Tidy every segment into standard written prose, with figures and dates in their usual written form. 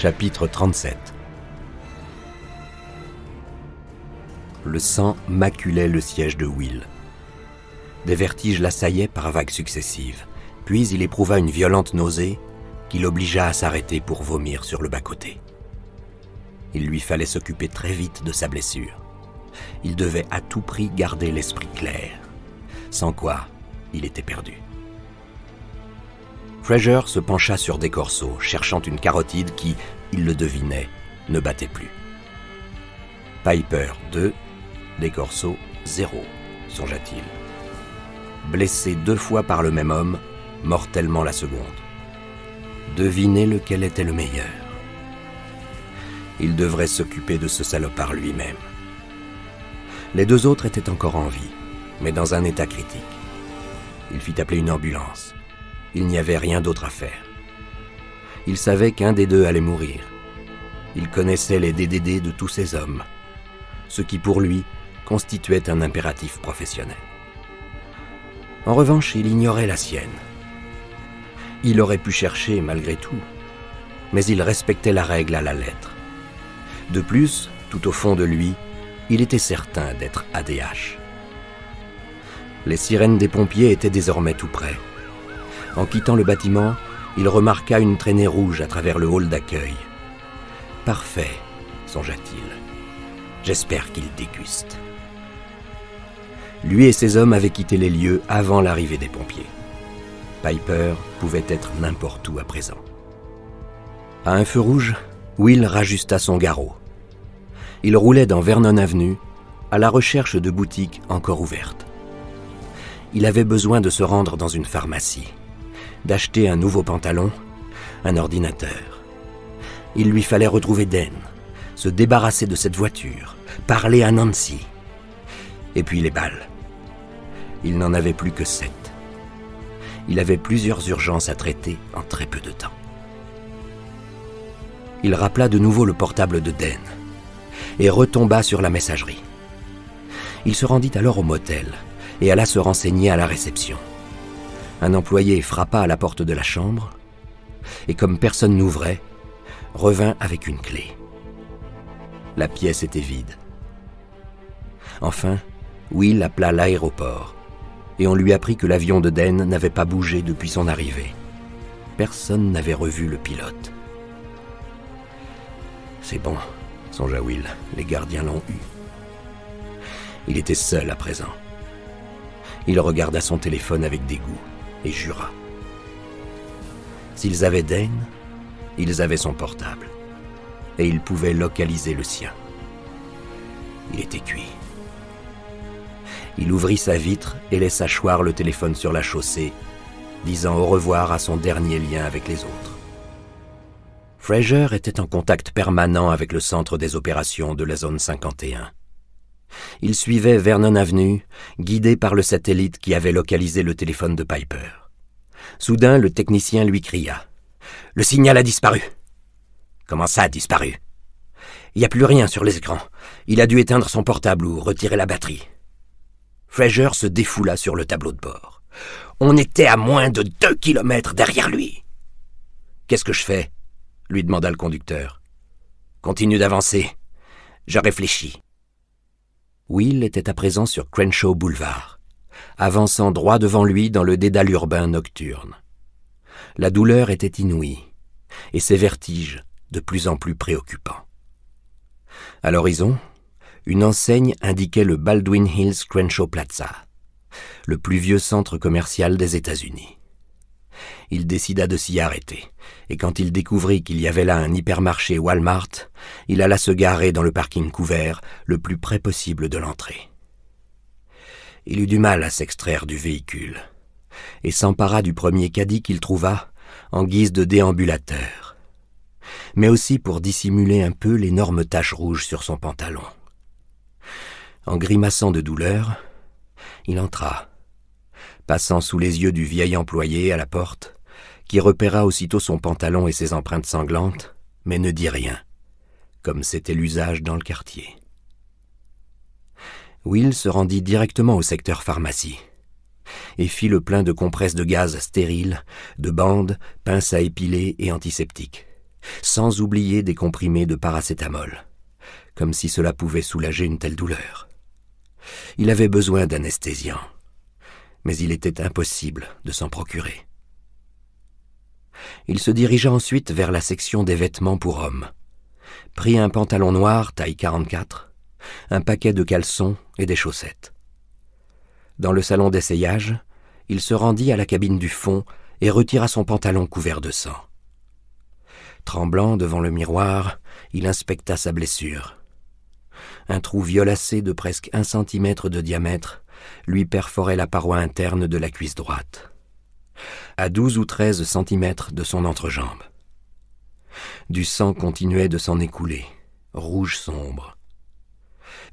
Chapitre 37. Le sang maculait le siège de Will. Des vertiges l'assaillaient par vagues successives, puis il éprouva une violente nausée qui l'obligea à s'arrêter pour vomir sur le bas-côté. Il lui fallait s'occuper très vite de sa blessure. Il devait à tout prix garder l'esprit clair, sans quoi il était perdu. Fraser se pencha sur des corseaux, cherchant une carotide qui, il le devinait, ne battait plus. Piper 2, des corseaux 0, songea-t-il. Blessé 2 fois par le même homme, mortellement la seconde. Devinez lequel était le meilleur. Il devrait s'occuper de ce salopard lui-même. Les 2 autres étaient encore en vie, mais dans un état critique. Il fit appeler une ambulance. Il n'y avait rien d'autre à faire. Il savait qu'un des 2 allait mourir. Il connaissait les DDD de tous ces hommes, ce qui pour lui constituait un impératif professionnel. En revanche, il ignorait la sienne. Il aurait pu chercher malgré tout, mais il respectait la règle à la lettre. De plus, tout au fond de lui, il était certain d'être ADH. Les sirènes des pompiers étaient désormais tout près. En quittant le bâtiment, il remarqua une traînée rouge à travers le hall d'accueil. « Parfait, songea-t-il. J'espère qu'il déguste. » Lui et ses hommes avaient quitté les lieux avant l'arrivée des pompiers. Piper pouvait être n'importe où à présent. À un feu rouge, Will rajusta son garrot. Il roulait dans Vernon Avenue, à la recherche de boutiques encore ouvertes. Il avait besoin de se rendre dans une pharmacie, d'acheter un nouveau pantalon, un ordinateur. Il lui fallait retrouver Dan, se débarrasser de cette voiture, parler à Nancy. Et puis les balles. Il n'en avait plus que 7. Il avait plusieurs urgences à traiter en très peu de temps. Il rappela de nouveau le portable de Dan et retomba sur la messagerie. Il se rendit alors au motel et alla se renseigner à la réception. Un employé frappa à la porte de la chambre et, comme personne n'ouvrait, revint avec une clé. La pièce était vide. Enfin, Will appela l'aéroport et on lui apprit que l'avion de Dan n'avait pas bougé depuis son arrivée. Personne n'avait revu le pilote. « C'est bon, » songea Will, les gardiens l'ont eu. Il était seul à présent. Il regarda son téléphone avec dégoût et jura. S'ils avaient Dan, ils avaient son portable et ils pouvaient localiser le sien. Il était cuit. Il ouvrit sa vitre et laissa choir le téléphone sur la chaussée, disant au revoir à son dernier lien avec les autres. Fraser était en contact permanent avec le centre des opérations de la zone 51. Il suivait Vernon Avenue, guidé par le satellite qui avait localisé le téléphone de Piper. Soudain, le technicien lui cria « Le signal a disparu !»« Comment ça a disparu ?»« Il n'y a plus rien sur les écrans. Il a dû éteindre son portable ou retirer la batterie. » Fraser se défoula sur le tableau de bord. On était à moins de 2 kilomètres derrière lui. « Qu'est-ce que je fais ?» lui demanda le conducteur. « Continue d'avancer. Je réfléchis. » Will était à présent sur Crenshaw Boulevard, avançant droit devant lui dans le dédale urbain nocturne. La douleur était inouïe, et ses vertiges de plus en plus préoccupants. À l'horizon, une enseigne indiquait le Baldwin Hills Crenshaw Plaza, le plus vieux centre commercial des États-Unis. Il décida de s'y arrêter, et quand il découvrit qu'il y avait là un hypermarché Walmart, il alla se garer dans le parking couvert le plus près possible de l'entrée. Il eut du mal à s'extraire du véhicule, et s'empara du premier caddie qu'il trouva en guise de déambulateur, mais aussi pour dissimuler un peu l'énorme tache rouge sur son pantalon. En grimaçant de douleur, il entra, passant sous les yeux du vieil employé à la porte, qui repéra aussitôt son pantalon et ses empreintes sanglantes, mais ne dit rien, comme c'était l'usage dans le quartier. Will se rendit directement au secteur pharmacie et fit le plein de compresses de gaz stériles, de bandes, pinces à épiler et antiseptiques. sans oublier des comprimés de paracétamol, comme si cela pouvait soulager une telle douleur. Il avait besoin d'anesthésiant, mais il était impossible de s'en procurer. Il se dirigea ensuite vers la section des vêtements pour hommes, prit un pantalon noir taille 44, un paquet de caleçons et des chaussettes. Dans le salon d'essayage, il se rendit à la cabine du fond et retira son pantalon couvert de sang. Tremblant devant le miroir, il inspecta sa blessure. Un trou violacé de presque 1 centimètre de diamètre lui perforait la paroi interne de la cuisse droite, à 12 ou 13 centimètres de son entrejambe. Du sang continuait de s'en écouler, rouge sombre.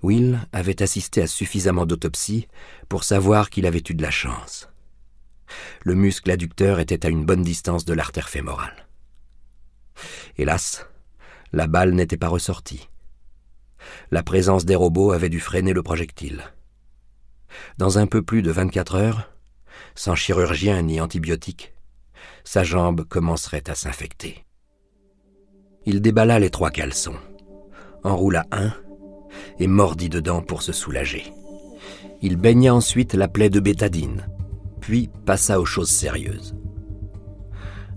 Will avait assisté à suffisamment d'autopsies pour savoir qu'il avait eu de la chance. Le muscle adducteur était à une bonne distance de l'artère fémorale. Hélas, la balle n'était pas ressortie. La présence des robots avait dû freiner le projectile. Dans un peu plus de 24 heures, sans chirurgien ni antibiotiques, sa jambe commencerait à s'infecter. Il déballa les 3 caleçons, enroula un et mordit dedans pour se soulager. Il baigna ensuite la plaie de bétadine, puis passa aux choses sérieuses.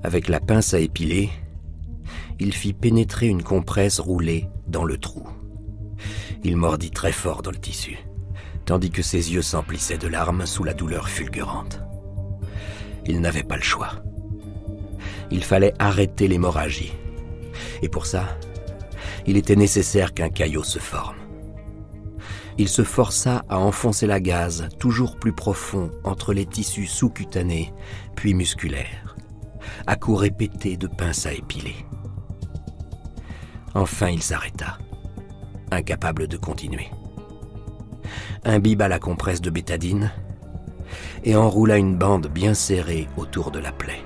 Avec la pince à épiler, il fit pénétrer une compresse roulée dans le trou. Il mordit très fort dans le tissu, tandis que ses yeux s'emplissaient de larmes sous la douleur fulgurante. Il n'avait pas le choix. Il fallait arrêter l'hémorragie. Et pour ça, il était nécessaire qu'un caillot se forme. Il se força à enfoncer la gaze toujours plus profond entre les tissus sous-cutanés, puis musculaires, à coups répétés de pince à épiler. Enfin, il s'arrêta, incapable de continuer. Imbiba la compresse de bétadine et enroula une bande bien serrée autour de la plaie.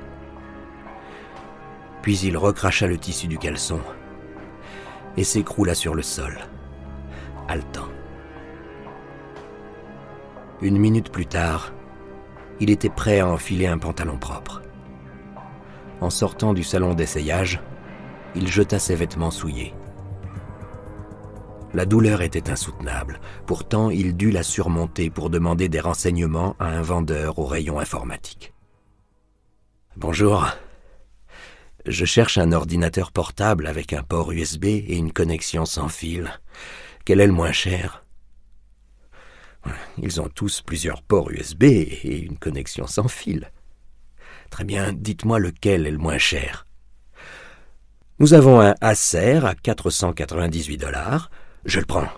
Puis il recracha le tissu du caleçon et s'écroula sur le sol, haletant. 1 minute plus tard, il était prêt à enfiler un pantalon propre. En sortant du salon d'essayage, il jeta ses vêtements souillés. La douleur était insoutenable, pourtant il dut la surmonter pour demander des renseignements à un vendeur au rayon informatique. « Bonjour, je cherche un ordinateur portable avec un port USB et une connexion sans fil. Quel est le moins cher ? » Ils ont tous plusieurs ports USB et une connexion sans fil. Très bien, dites-moi lequel est le moins cher. Nous avons un Acer à 498 $. Je le prends.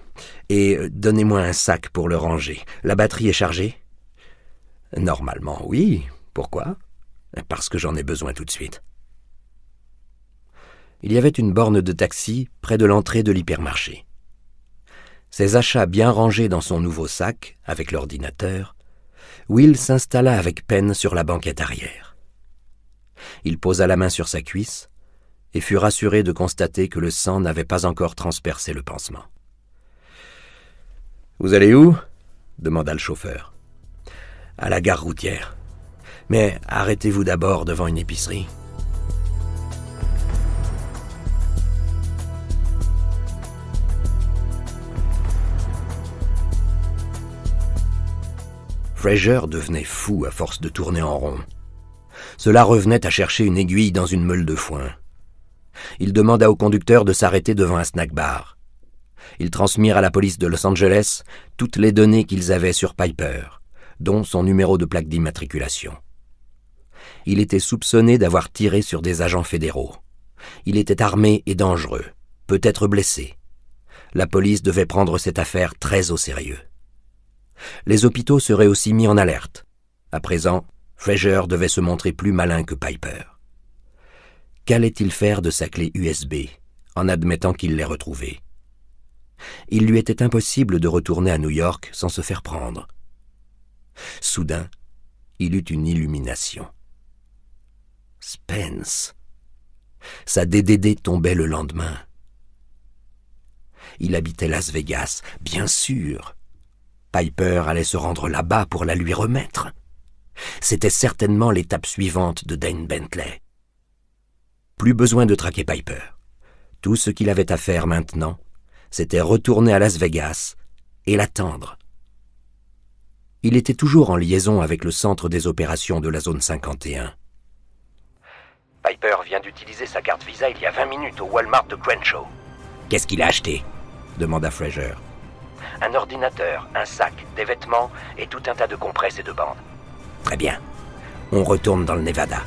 Et donnez-moi un sac pour le ranger. La batterie est chargée ? Normalement, oui. Pourquoi ? Parce que j'en ai besoin tout de suite. Il y avait une borne de taxi près de l'entrée de l'hypermarché. Ses achats bien rangés dans son nouveau sac, avec l'ordinateur, Will s'installa avec peine sur la banquette arrière. Il posa la main sur sa cuisse et fut rassuré de constater que le sang n'avait pas encore transpercé le pansement. « Vous allez où ?» demanda le chauffeur. « À la gare routière. Mais arrêtez-vous d'abord devant une épicerie. » Fraser devenait fou à force de tourner en rond. Cela revenait à chercher une aiguille dans une meule de foin. Il demanda au conducteur de s'arrêter devant un snack-bar. Ils transmirent à la police de Los Angeles toutes les données qu'ils avaient sur Piper, dont son numéro de plaque d'immatriculation. Il était soupçonné d'avoir tiré sur des agents fédéraux. Il était armé et dangereux, peut-être blessé. La police devait prendre cette affaire très au sérieux. Les hôpitaux seraient aussi mis en alerte. À présent, Fraser devait se montrer plus malin que Piper. Qu'allait-il faire de sa clé USB, en admettant qu'il l'ait retrouvée ? Il lui était impossible de retourner à New York sans se faire prendre. Soudain, il eut une illumination. Spence. Sa DDD tombait le lendemain. Il habitait Las Vegas, bien sûr. Piper allait se rendre là-bas pour la lui remettre. C'était certainement l'étape suivante de Dane Bentley. Plus besoin de traquer Piper. Tout ce qu'il avait à faire maintenant, c'était retourner à Las Vegas et l'attendre. Il était toujours en liaison avec le centre des opérations de la zone 51. Piper vient d'utiliser sa carte Visa il y a 20 minutes au Walmart de Crenshaw. Qu'est-ce qu'il a acheté ? Demanda Fraser. Un ordinateur, un sac, des vêtements et tout un tas de compresses et de bandes. Très bien. On retourne dans le Nevada.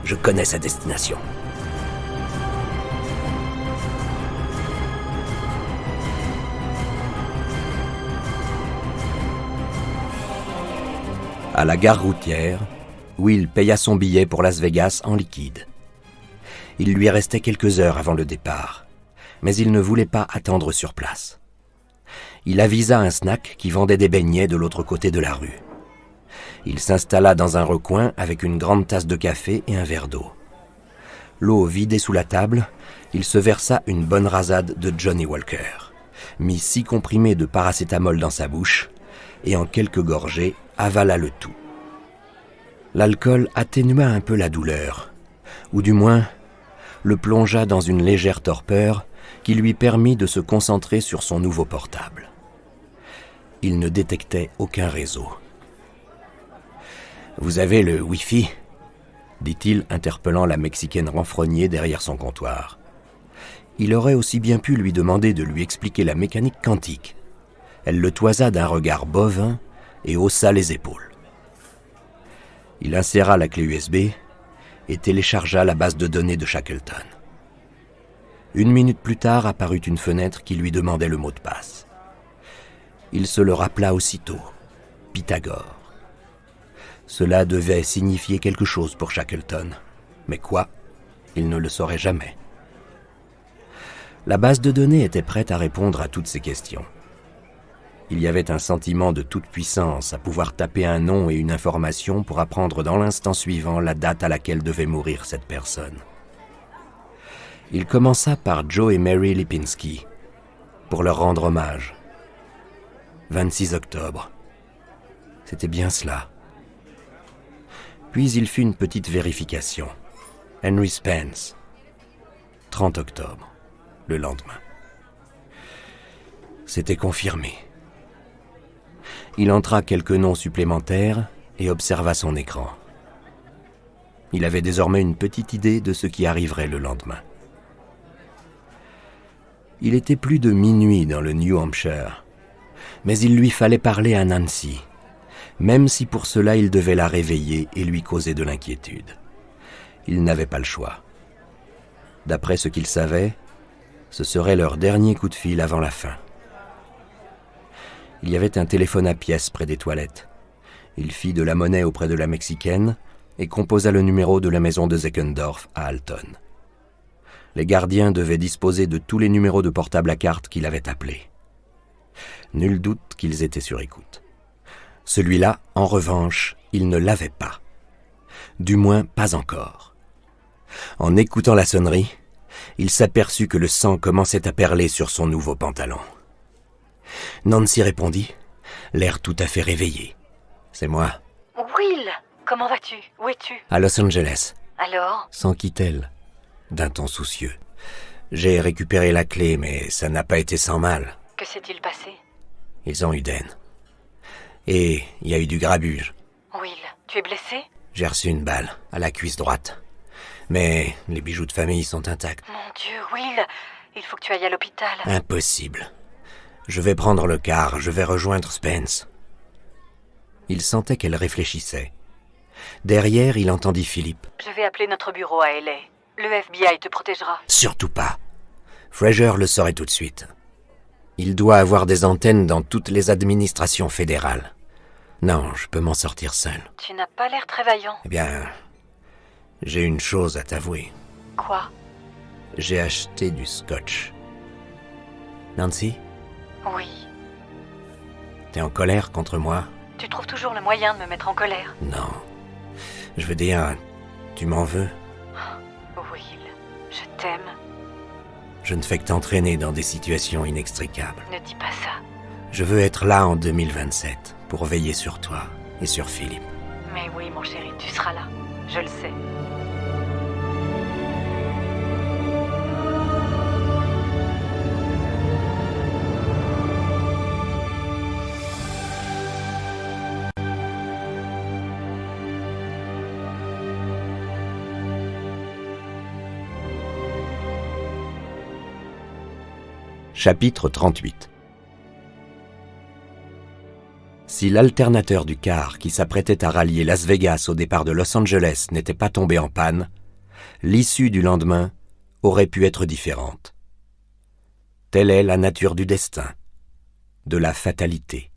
Je connais sa destination. À la gare routière, Will paya son billet pour Las Vegas en liquide. Il lui restait quelques heures avant le départ, mais il ne voulait pas attendre sur place. Il avisa un snack qui vendait des beignets de l'autre côté de la rue. Il s'installa dans un recoin avec une grande tasse de café et un verre d'eau. L'eau vidée sous la table, il se versa une bonne rasade de Johnny Walker, mit 6 comprimés de paracétamol dans sa bouche et en quelques gorgées avala le tout. L'alcool atténua un peu la douleur, ou du moins le plongea dans une légère torpeur qui lui permit de se concentrer sur son nouveau portable. Il ne détectait aucun réseau. « Vous avez le Wi-Fi ?» dit-il, interpellant la Mexicaine renfrognée derrière son comptoir. Il aurait aussi bien pu lui demander de lui expliquer la mécanique quantique. Elle le toisa d'un regard bovin et haussa les épaules. Il inséra la clé USB et téléchargea la base de données de Shackleton. 1 minute plus tard apparut une fenêtre qui lui demandait le mot de passe. Il se le rappela aussitôt. Pythagore. Cela devait signifier quelque chose pour Shackleton. Mais quoi ? Il ne le saurait jamais. La base de données était prête à répondre à toutes ces questions. Il y avait un sentiment de toute puissance à pouvoir taper un nom et une information pour apprendre dans l'instant suivant la date à laquelle devait mourir cette personne. Il commença par Joe et Mary Lipinski, pour leur rendre hommage. 26 octobre. C'était bien cela. Puis il fit une petite vérification. Henry Spence. 30 octobre, le lendemain. C'était confirmé. Il entra quelques noms supplémentaires et observa son écran. Il avait désormais une petite idée de ce qui arriverait le lendemain. Il était plus de minuit dans le New Hampshire, mais il lui fallait parler à Nancy, même si pour cela il devait la réveiller et lui causer de l'inquiétude. Il n'avait pas le choix. D'après ce qu'il savait, ce serait leur dernier coup de fil avant la fin. Il y avait un téléphone à pièces près des toilettes. Il fit de la monnaie auprès de la Mexicaine et composa le numéro de la maison de Zeckendorf à Alton. Les gardiens devaient disposer de tous les numéros de portable à carte qu'il avait appelés. Nul doute qu'ils étaient sur écoute. Celui-là, en revanche, il ne l'avait pas. Du moins, pas encore. En écoutant la sonnerie, il s'aperçut que le sang commençait à perler sur son nouveau pantalon. Nancy répondit, l'air tout à fait réveillé. « C'est moi. »« Will, comment vas-tu ? Où es-tu ?»« À Los Angeles. » Alors ? S'enquit-elle, d'un ton soucieux. « J'ai récupéré la clé, mais ça n'a pas été sans mal. » Que s'est-il passé ? Ils ont eu Den. Et il y a eu du grabuge. Will, tu es blessé ? J'ai reçu une balle, à la cuisse droite. Mais les bijoux de famille sont intacts. Mon Dieu, Will, il faut que tu ailles à l'hôpital. Impossible. Je vais prendre le car, je vais rejoindre Spence. Il sentait qu'elle réfléchissait. Derrière, il entendit Philippe. Je vais appeler notre bureau à LA. Le FBI te protégera. Surtout pas. Fraser le saurait tout de suite. Il doit avoir des antennes dans toutes les administrations fédérales. Non, je peux m'en sortir seul. Tu n'as pas l'air très vaillant. Eh bien, j'ai une chose à t'avouer. Quoi ? J'ai acheté du scotch. Nancy ? Oui. T'es en colère contre moi ? Tu trouves toujours le moyen de me mettre en colère. Non. Je veux dire, tu m'en veux ? Will, je t'aime. Je ne fais que t'entraîner dans des situations inextricables. Ne dis pas ça. Je veux être là en 2027 pour veiller sur toi et sur Philippe. Mais oui, mon chéri, tu seras là. Je le sais. Chapitre 38. Si l'alternateur du car qui s'apprêtait à rallier Las Vegas au départ de Los Angeles n'était pas tombé en panne, l'issue du lendemain aurait pu être différente. Telle est la nature du destin, de la fatalité.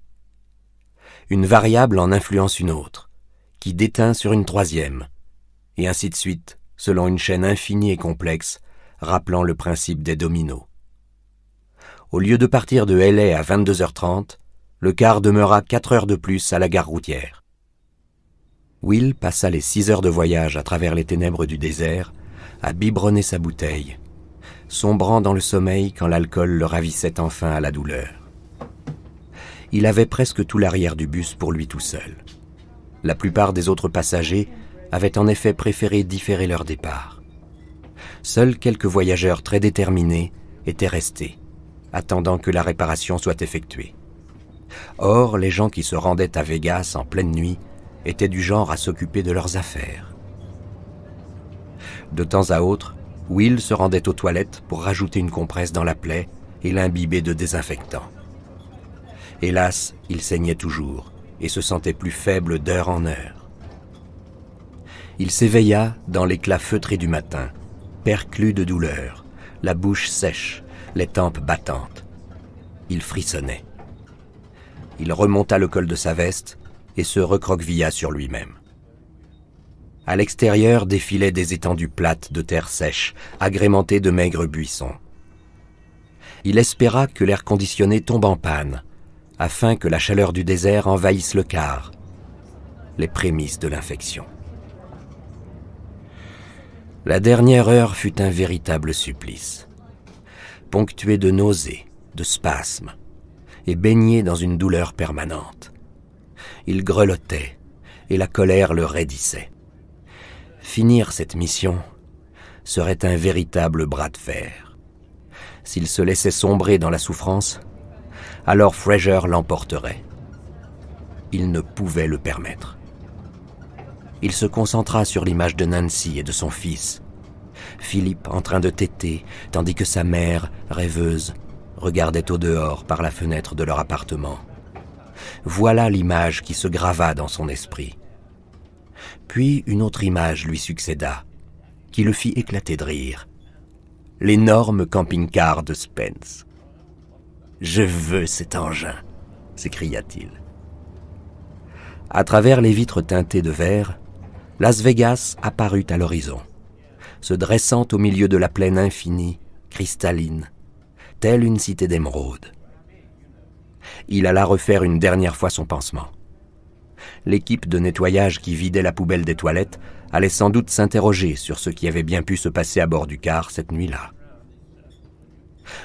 Une variable en influence une autre, qui déteint sur une troisième, et ainsi de suite, selon une chaîne infinie et complexe, rappelant le principe des dominos. Au lieu de partir de LA à 22h30, le car demeura 4 heures de plus à la gare routière. Will passa les 6 heures de voyage à travers les ténèbres du désert, à biberonner sa bouteille, sombrant dans le sommeil quand l'alcool le ravissait enfin à la douleur. Il avait presque tout l'arrière du bus pour lui tout seul. La plupart des autres passagers avaient en effet préféré différer leur départ. Seuls quelques voyageurs très déterminés étaient restés, attendant que la réparation soit effectuée. Or, les gens qui se rendaient à Vegas en pleine nuit étaient du genre à s'occuper de leurs affaires. De temps à autre, Will se rendait aux toilettes pour rajouter une compresse dans la plaie et l'imbiber de désinfectant. Hélas, il saignait toujours et se sentait plus faible d'heure en heure. Il s'éveilla dans l'éclat feutré du matin, perclus de douleur, la bouche sèche, les tempes battantes. Il frissonnait. Il remonta le col de sa veste et se recroquevilla sur lui-même. À l'extérieur défilaient des étendues plates de terre sèche, agrémentées de maigres buissons. Il espéra que l'air conditionné tombe en panne, afin que la chaleur du désert envahisse le car, les prémices de l'infection. La dernière heure fut un véritable supplice, ponctué de nausées, de spasmes, et baigné dans une douleur permanente. Il grelottait, et la colère le raidissait. Finir cette mission serait un véritable bras de fer. S'il se laissait sombrer dans la souffrance, alors Fraser l'emporterait. Il ne pouvait le permettre. Il se concentra sur l'image de Nancy et de son fils, Philippe en train de téter, tandis que sa mère, rêveuse, regardait au dehors par la fenêtre de leur appartement. Voilà l'image qui se grava dans son esprit. Puis une autre image lui succéda, qui le fit éclater de rire. L'énorme camping-car de Spence. « Je veux cet engin !» s'écria-t-il. À travers les vitres teintées de vert, Las Vegas apparut à l'horizon, se dressant au milieu de la plaine infinie, cristalline, telle une cité d'émeraude. Il alla refaire une dernière fois son pansement. L'équipe de nettoyage qui vidait la poubelle des toilettes allait sans doute s'interroger sur ce qui avait bien pu se passer à bord du car cette nuit-là.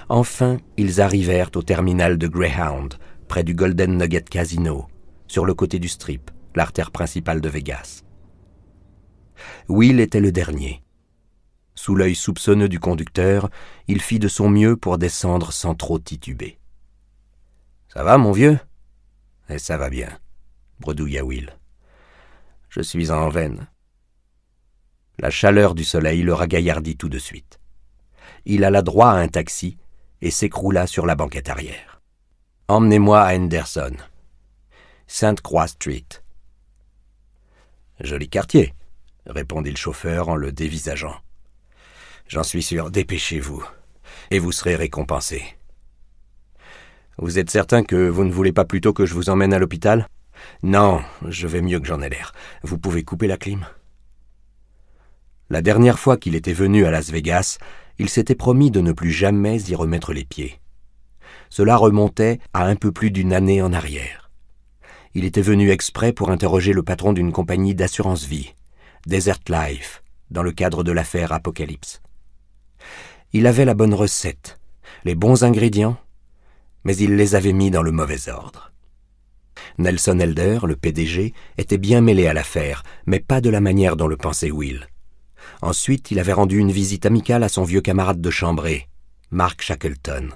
Enfin, ils arrivèrent au terminal de Greyhound, près du Golden Nugget Casino, sur le côté du Strip, l'artère principale de Vegas. Will était le dernier. Sous l'œil soupçonneux du conducteur, il fit de son mieux pour descendre sans trop tituber. « Ça va, mon vieux ?»« Et ça va bien, » bredouilla Will. « Je suis en veine. » La chaleur du soleil le ragaillardit tout de suite. Il alla droit à un taxi et s'écroula sur la banquette arrière. « Emmenez-moi à Henderson, Sainte-Croix Street. »« Joli quartier, » répondit le chauffeur en le dévisageant. « J'en suis sûr, dépêchez-vous, et vous serez récompensé. »« Vous êtes certain que vous ne voulez pas plutôt que je vous emmène à l'hôpital ? » ?»« Non, je vais mieux que j'en ai l'air. Vous pouvez couper la clim ?» La dernière fois qu'il était venu à Las Vegas, il s'était promis de ne plus jamais y remettre les pieds. Cela remontait à un peu plus d'une année en arrière. Il était venu exprès pour interroger le patron d'une compagnie d'assurance-vie, Desert Life, dans le cadre de l'affaire Apocalypse. Il avait la bonne recette, les bons ingrédients, mais il les avait mis dans le mauvais ordre. Nelson Elder, le PDG, était bien mêlé à l'affaire, mais pas de la manière dont le pensait Will. Ensuite, il avait rendu une visite amicale à son vieux camarade de chambrée, Mark Shackleton.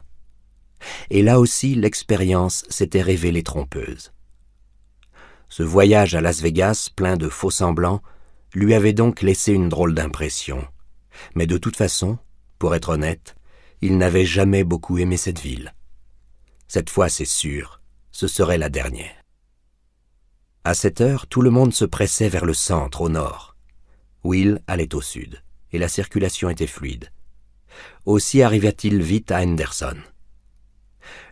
Et là aussi, l'expérience s'était révélée trompeuse. Ce voyage à Las Vegas, plein de faux-semblants, lui avait donc laissé une drôle d'impression. Mais de toute façon, pour être honnête, Il n'avait jamais beaucoup aimé cette ville. Cette fois, c'est sûr, ce serait la dernière. À cette heure, tout le monde se pressait vers le centre, au nord. Will allait au sud, et la circulation était fluide. Aussi arriva-t-il vite à Henderson.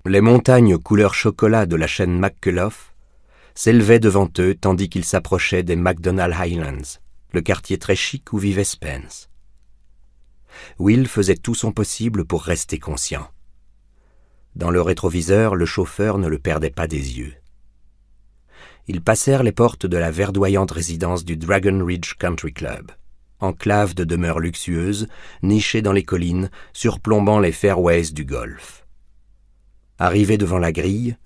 Les montagnes couleur chocolat de la chaîne McCullough s'élevaient devant eux tandis qu'ils s'approchaient des McDonald Highlands, le quartier très chic où vivait Spence. Will faisait tout son possible pour rester conscient. Dans le rétroviseur, le chauffeur ne le perdait pas des yeux. Ils passèrent les portes de la verdoyante résidence du Dragon Ridge Country Club, enclave de demeures luxueuses, nichée dans les collines, surplombant les fairways du golfe. Arrivé devant la grille,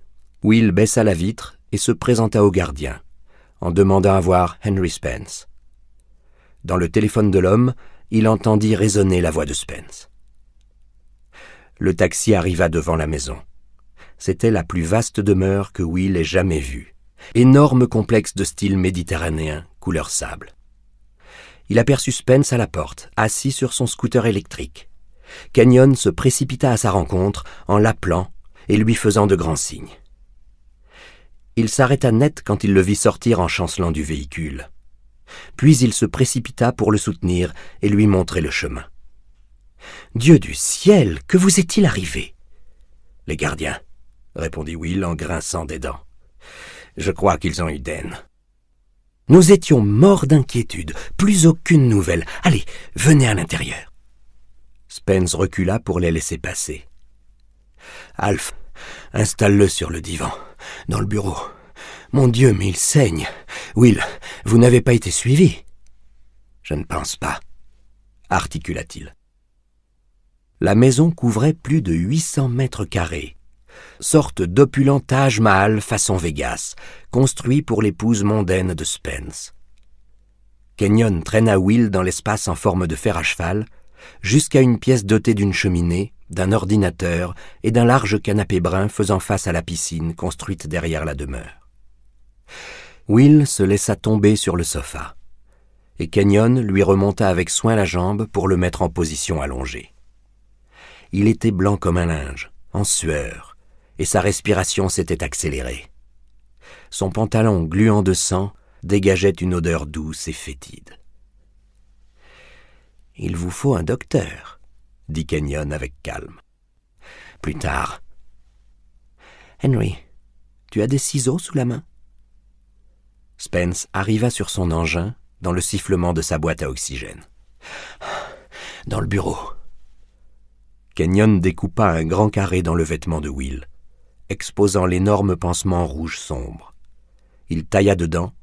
Will baissa la vitre et se présenta au gardien, en demandant à voir Henry Spence. Dans le téléphone de l'homme, il entendit résonner la voix de Spence. Le taxi arriva devant la maison. C'était la plus vaste demeure que Will ait jamais vue. Énorme complexe de style méditerranéen, couleur sable. Il aperçut Spence à la porte, assis sur son scooter électrique. Kenyon se précipita à sa rencontre en l'appelant et lui faisant de grands signes. Il s'arrêta net quand il le vit sortir en chancelant du véhicule. Puis il se précipita pour le soutenir et lui montrer le chemin. « Dieu du ciel, que vous est-il arrivé ?» « Les gardiens, » répondit Will en grinçant des dents. « Je crois qu'ils ont eu d'haine. » « Nous étions morts d'inquiétude, plus aucune nouvelle. Allez, venez à l'intérieur. » Spence recula pour les laisser passer. « Alf, installe-le sur le divan, dans le bureau. Mon Dieu, mais il saigne. Will, vous n'avez pas été suivi. »« Je ne pense pas, » articula-t-il. La maison couvrait plus de 800 mètres carrés. Sorte d'opulent Taj Mahal façon Vegas, construit pour l'épouse mondaine de Spence. Kenyon traîna Will dans l'espace en forme de fer à cheval, jusqu'à une pièce dotée d'une cheminée, d'un ordinateur et d'un large canapé brun faisant face à la piscine construite derrière la demeure. Will se laissa tomber sur le sofa, et Kenyon lui remonta avec soin la jambe pour le mettre en position allongée. Il était blanc comme un linge, en sueur, et sa respiration s'était accélérée. Son pantalon gluant de sang dégageait une odeur douce et fétide. « Il vous faut un docteur, » dit Kenyon avec calme. « Plus tard. »« Henry, tu as des ciseaux sous la main ?» Spence arriva sur son engin dans le sifflement de sa boîte à oxygène. « Dans le bureau. » Kenyon découpa un grand carré dans le vêtement de Will, exposant l'énorme pansement rouge sombre. Il tailla dedans,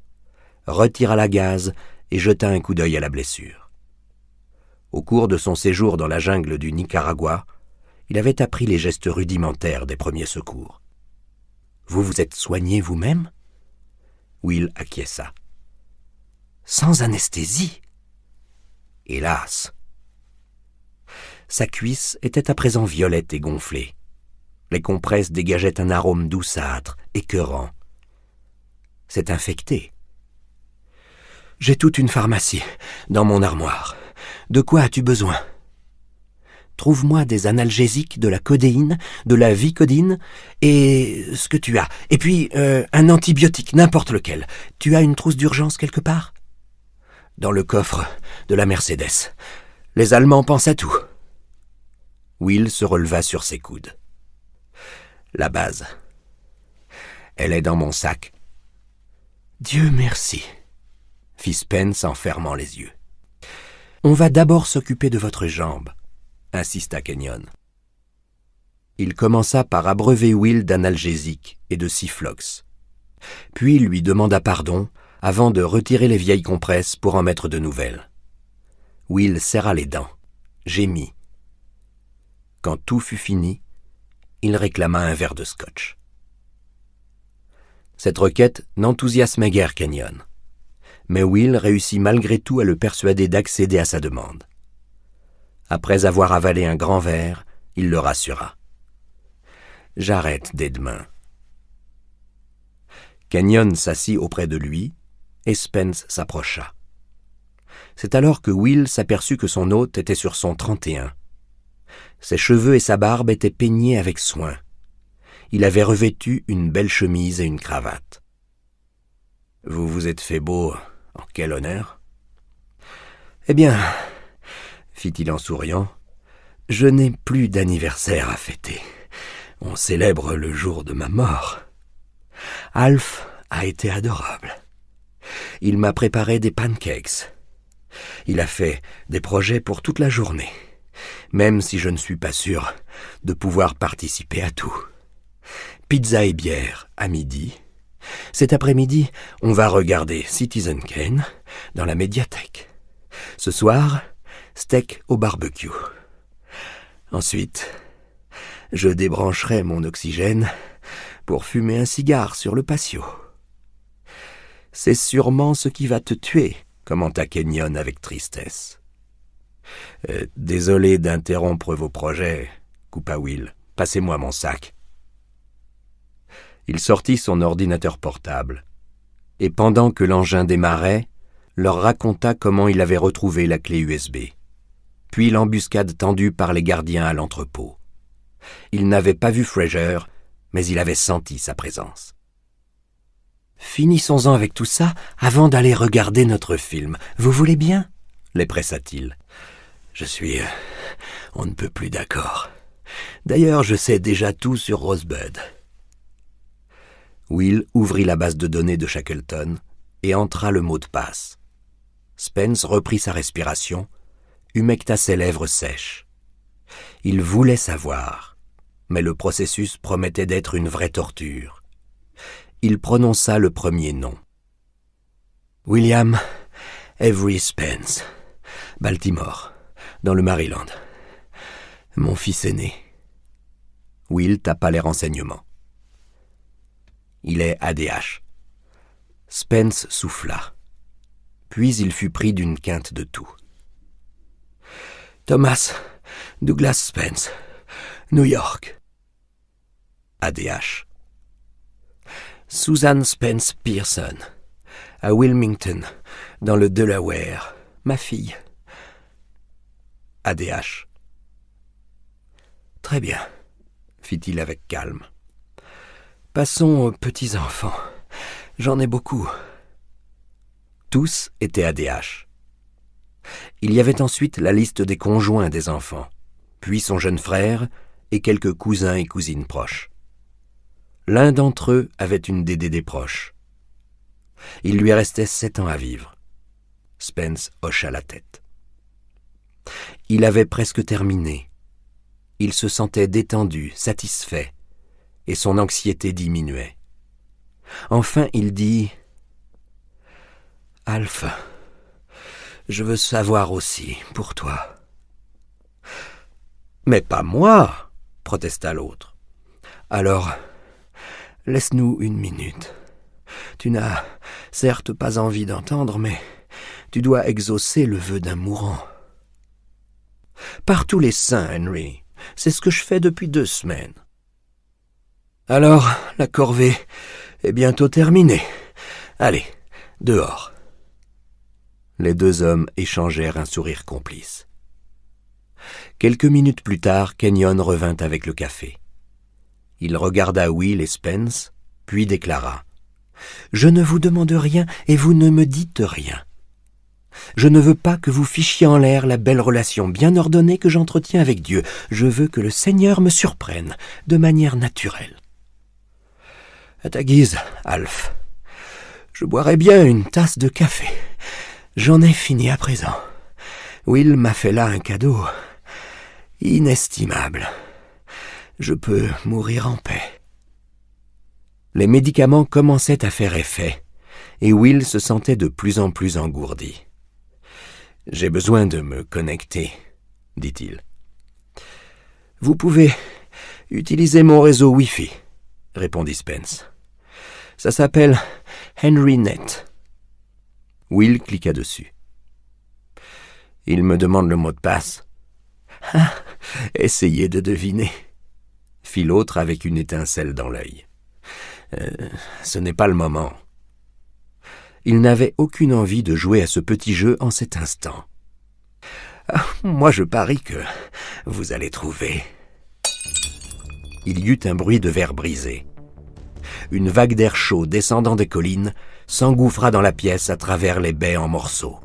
retira la gaze et jeta un coup d'œil à la blessure. Au cours de son séjour dans la jungle du Nicaragua, il avait appris les gestes rudimentaires des premiers secours. « Vous vous êtes soigné vous-même » Will acquiesça. « Sans anesthésie ?» Hélas. Sa cuisse était à présent violette et gonflée. Les compresses dégageaient un arôme douceâtre, écœurant. « C'est infecté. »« J'ai toute une pharmacie dans mon armoire. De quoi as-tu besoin ? Trouve-moi des analgésiques, de la codéine, de la vicodine, et ce que tu as. Et puis un antibiotique, n'importe lequel. Tu as une trousse d'urgence quelque part ? Dans le coffre de la Mercedes. Les Allemands pensent à tout. » Will se releva sur ses coudes. « La base. Elle est dans mon sac. »« Dieu merci, » fit Spence en fermant les yeux. « On va d'abord s'occuper de votre jambe, » insista Kenyon. Il commença par abreuver Will d'analgésiques et de Sifflox, puis lui demanda pardon avant de retirer les vieilles compresses pour en mettre de nouvelles. Will serra les dents, gémit. Quand tout fut fini, il réclama un verre de scotch. Cette requête n'enthousiasmait guère Kenyon, mais Will réussit malgré tout à le persuader d'accéder à sa demande. Après avoir avalé un grand verre, il le rassura. « J'arrête dès demain. » Kenyon s'assit auprès de lui et Spence s'approcha. C'est alors que Will s'aperçut que son hôte était sur son 31. Ses cheveux et sa barbe étaient peignés avec soin. Il avait revêtu une belle chemise et une cravate. « Vous vous êtes fait beau, en quel honneur ?»« Eh bien, fit-il en souriant, je n'ai plus d'anniversaire à fêter. On célèbre le jour de ma mort. Alf a été adorable. Il m'a préparé des pancakes. Il a fait des projets pour toute la journée, même si je ne suis pas sûr de pouvoir participer à tout. Pizza et bière à midi. Cet après-midi, on va regarder Citizen Kane dans la médiathèque. Ce soir, steak au barbecue. Ensuite, je débrancherai mon oxygène pour fumer un cigare sur le patio. « C'est sûrement ce qui va te tuer », commenta Kenyon avec tristesse. « Désolé d'interrompre vos projets, » coupa Will. « Passez-moi mon sac. » Il sortit son ordinateur portable, et pendant que l'engin démarrait, leur raconta comment il avait retrouvé la clé USB, puis l'embuscade tendue par les gardiens à l'entrepôt. Il n'avait pas vu Fraser, mais il avait senti sa présence. « Finissons-en avec tout ça avant d'aller regarder notre film. Vous voulez bien ?» les pressa-t-il. « Je suis... on ne peut plus d'accord. D'ailleurs, je sais déjà tout sur Rosebud. » Will ouvrit la base de données de Shackleton et entra le mot de passe. Spence reprit sa respiration, humecta ses lèvres sèches. Il voulait savoir, mais le processus promettait d'être une vraie torture. Il prononça le premier nom. William Avery Spence, Baltimore, dans le Maryland. Mon fils aîné. Will tapa les renseignements. Il est ADH. Spence souffla. Puis il fut pris d'une quinte de toux. Thomas Douglas Spence, New York. ADH. Susan Spence Pearson, à Wilmington, dans le Delaware. Ma fille. ADH. Très bien, fit-il avec calme. Passons aux petits-enfants. J'en ai beaucoup. Tous étaient ADH. Il y avait ensuite la liste des conjoints des enfants, puis son jeune frère et quelques cousins et cousines proches. L'un d'entre eux avait une DDD proche. Il lui restait 7 ans à vivre. Spence hocha la tête. Il avait presque terminé. Il se sentait détendu, satisfait, et son anxiété diminuait. Enfin, il dit « Alf, je veux savoir aussi, pour toi. »« Mais pas moi !» protesta l'autre. « Alors, laisse-nous une minute. Tu n'as certes pas envie d'entendre, mais tu dois exaucer le vœu d'un mourant. »« Par tous les saints, Henry, c'est ce que je fais depuis 2 semaines. » Alors, la corvée est bientôt terminée. Allez, dehors. Les 2 hommes échangèrent un sourire complice. Quelques minutes plus tard, Kenyon revint avec le café. Il regarda Will et Spence, puis déclara « Je ne vous demande rien et vous ne me dites rien. Je ne veux pas que vous fichiez en l'air la belle relation bien ordonnée que j'entretiens avec Dieu. Je veux que le Seigneur me surprenne de manière naturelle. » À ta guise, Alf. Je boirais bien une tasse de café. J'en ai fini à présent. Will m'a fait là un cadeau inestimable. Je peux mourir en paix. Les médicaments commençaient à faire effet, et Will se sentait de plus en plus engourdi. « J'ai besoin de me connecter, » dit-il. « Vous pouvez utiliser mon réseau Wi-Fi, » répondit Spence. « Ça s'appelle HenryNet. » Will cliqua dessus. « Il me demande le mot de passe. »« Ah, essayez de deviner, » fit l'autre avec une étincelle dans l'œil. « Ce n'est pas le moment. » Il n'avait aucune envie de jouer à ce petit jeu en cet instant. « Moi je parie que vous allez trouver. » Il y eut un bruit de verre brisé. Une vague d'air chaud descendant des collines s'engouffra dans la pièce à travers les baies en morceaux.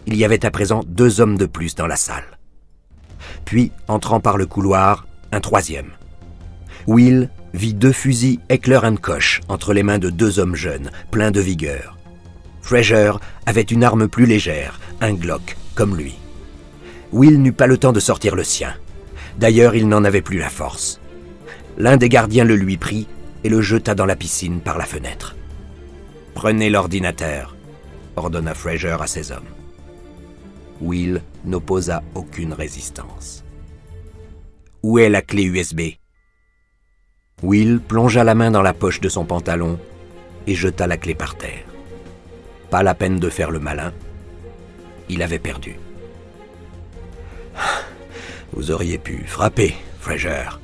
Il y avait à présent 2 hommes de plus dans la salle. Puis, entrant par le couloir, un 3e. Will vit 2 fusils Heckler & Koch entre les mains de 2 hommes jeunes, pleins de vigueur. Fraser avait une arme plus légère, un Glock, comme lui. Will n'eut pas le temps de sortir le sien. D'ailleurs, il n'en avait plus la force. L'un des gardiens le lui prit et le jeta dans la piscine par la fenêtre. « Prenez l'ordinateur », ordonna Fraser à ses hommes. Will n'opposa aucune résistance. « Où est la clé USB ?» Will plongea la main dans la poche de son pantalon et jeta la clé par terre. Pas la peine de faire le malin. Il avait perdu. « Vous auriez pu frapper, Fraser »,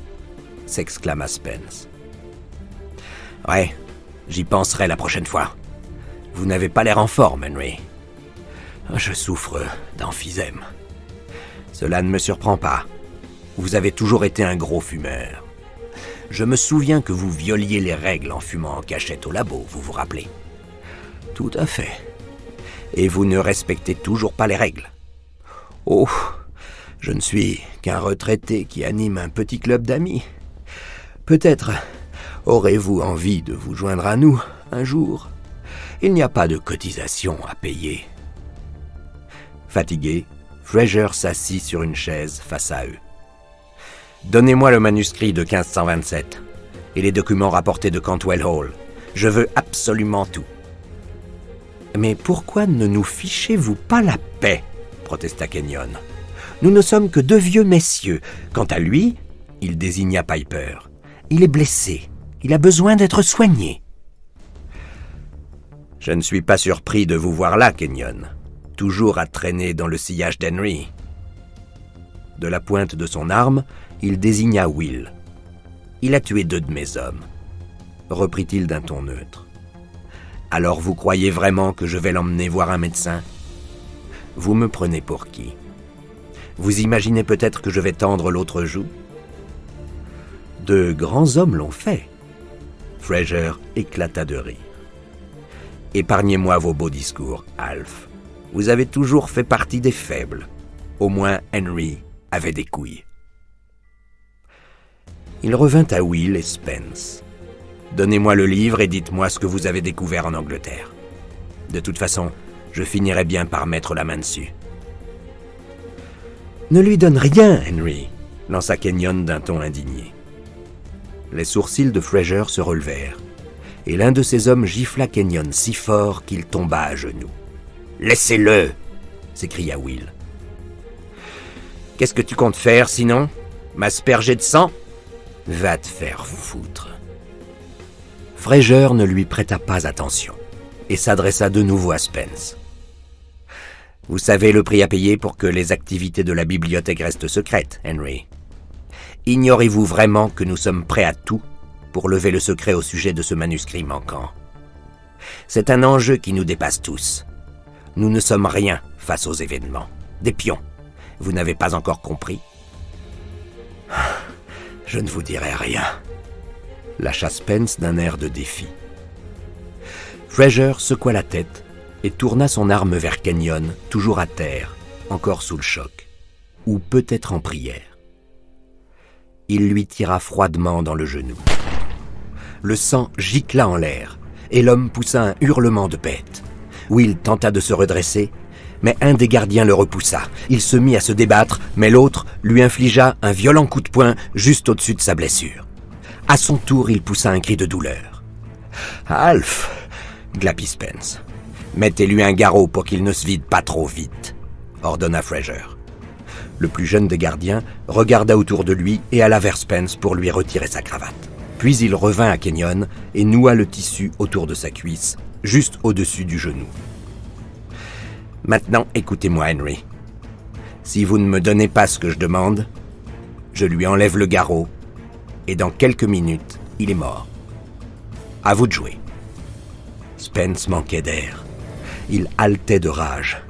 s'exclama Spence. « Ouais, j'y penserai la prochaine fois. Vous n'avez pas l'air en forme, Henry. » « Je souffre d'emphysème. Cela ne me surprend pas. Vous avez toujours été un gros fumeur. Je me souviens que vous violiez les règles en fumant en cachette au labo, vous vous rappelez ? » ?»« Tout à fait. Et vous ne respectez toujours pas les règles. » »« Oh, je ne suis qu'un retraité qui anime un petit club d'amis. Peut-être aurez-vous envie de vous joindre à nous un jour. Il n'y a pas de cotisation à payer. » Fatigué, Fraser s'assit sur une chaise face à eux. « Donnez-moi le manuscrit de 1527 et les documents rapportés de Cantwell Hall. Je veux absolument tout. »« Mais pourquoi ne nous fichez-vous pas la paix ?» protesta Kenyon. « Nous ne sommes que 2 vieux messieurs. Quant à lui, il désigna Piper. Il est blessé. Il a besoin d'être soigné. »« Je ne suis pas surpris de vous voir là, Kenyon. Toujours à traîner dans le sillage d'Henry. » De la pointe de son arme, il désigna Will. « Il a tué 2 de mes hommes. » reprit-il d'un ton neutre. « Alors vous croyez vraiment que je vais l'emmener voir un médecin ? Vous me prenez pour qui ? Vous imaginez peut-être que je vais tendre l'autre joue ? De grands hommes l'ont fait. » Fraser éclata de rire. « Épargnez-moi vos beaux discours, Alf. Vous avez toujours fait partie des faibles. Au moins Henry avait des couilles. » Il revint à Will et Spence. « Donnez-moi le livre et dites-moi ce que vous avez découvert en Angleterre. De toute façon, je finirai bien par mettre la main dessus. »« Ne lui donne rien, Henry !» lança Kenyon d'un ton indigné. Les sourcils de Fraser se relevèrent, et l'un de ses hommes gifla Kenyon si fort qu'il tomba à genoux. « Laissez-le !» s'écria Will. « Qu'est-ce que tu comptes faire, sinon ? M'asperger de sang ? Va te faire foutre. » Fraser ne lui prêta pas attention et s'adressa de nouveau à Spence. « Vous savez le prix à payer pour que les activités de la bibliothèque restent secrètes, Henry. Ignorez-vous vraiment que nous sommes prêts à tout pour lever le secret au sujet de ce manuscrit manquant ? C'est un enjeu qui nous dépasse tous. Nous ne sommes rien face aux événements. Des pions. Vous n'avez pas encore compris ? » ?»« Je ne vous dirai rien. » lâcha Spence d'un air de défi. Fraser secoua la tête et tourna son arme vers Kenyon, toujours à terre, encore sous le choc, ou peut-être en prière. Il lui tira froidement dans le genou. Le sang gicla en l'air, et l'homme poussa un hurlement de bête. Will tenta de se redresser, mais un des gardiens le repoussa. Il se mit à se débattre, mais l'autre lui infligea un violent coup de poing juste au-dessus de sa blessure. À son tour, il poussa un cri de douleur. « Alf !» glapit Spence. « Mettez-lui un garrot pour qu'il ne se vide pas trop vite !» ordonna Fraser. Le plus jeune des gardiens regarda autour de lui et alla vers Spence pour lui retirer sa cravate. Puis il revint à Kenyon et noua le tissu autour de sa cuisse, juste au-dessus du genou. « Maintenant, écoutez-moi, Henry. Si vous ne me donnez pas ce que je demande, je lui enlève le garrot, et dans quelques minutes, il est mort. À vous de jouer. » Spence manquait d'air. Il haletait de rage.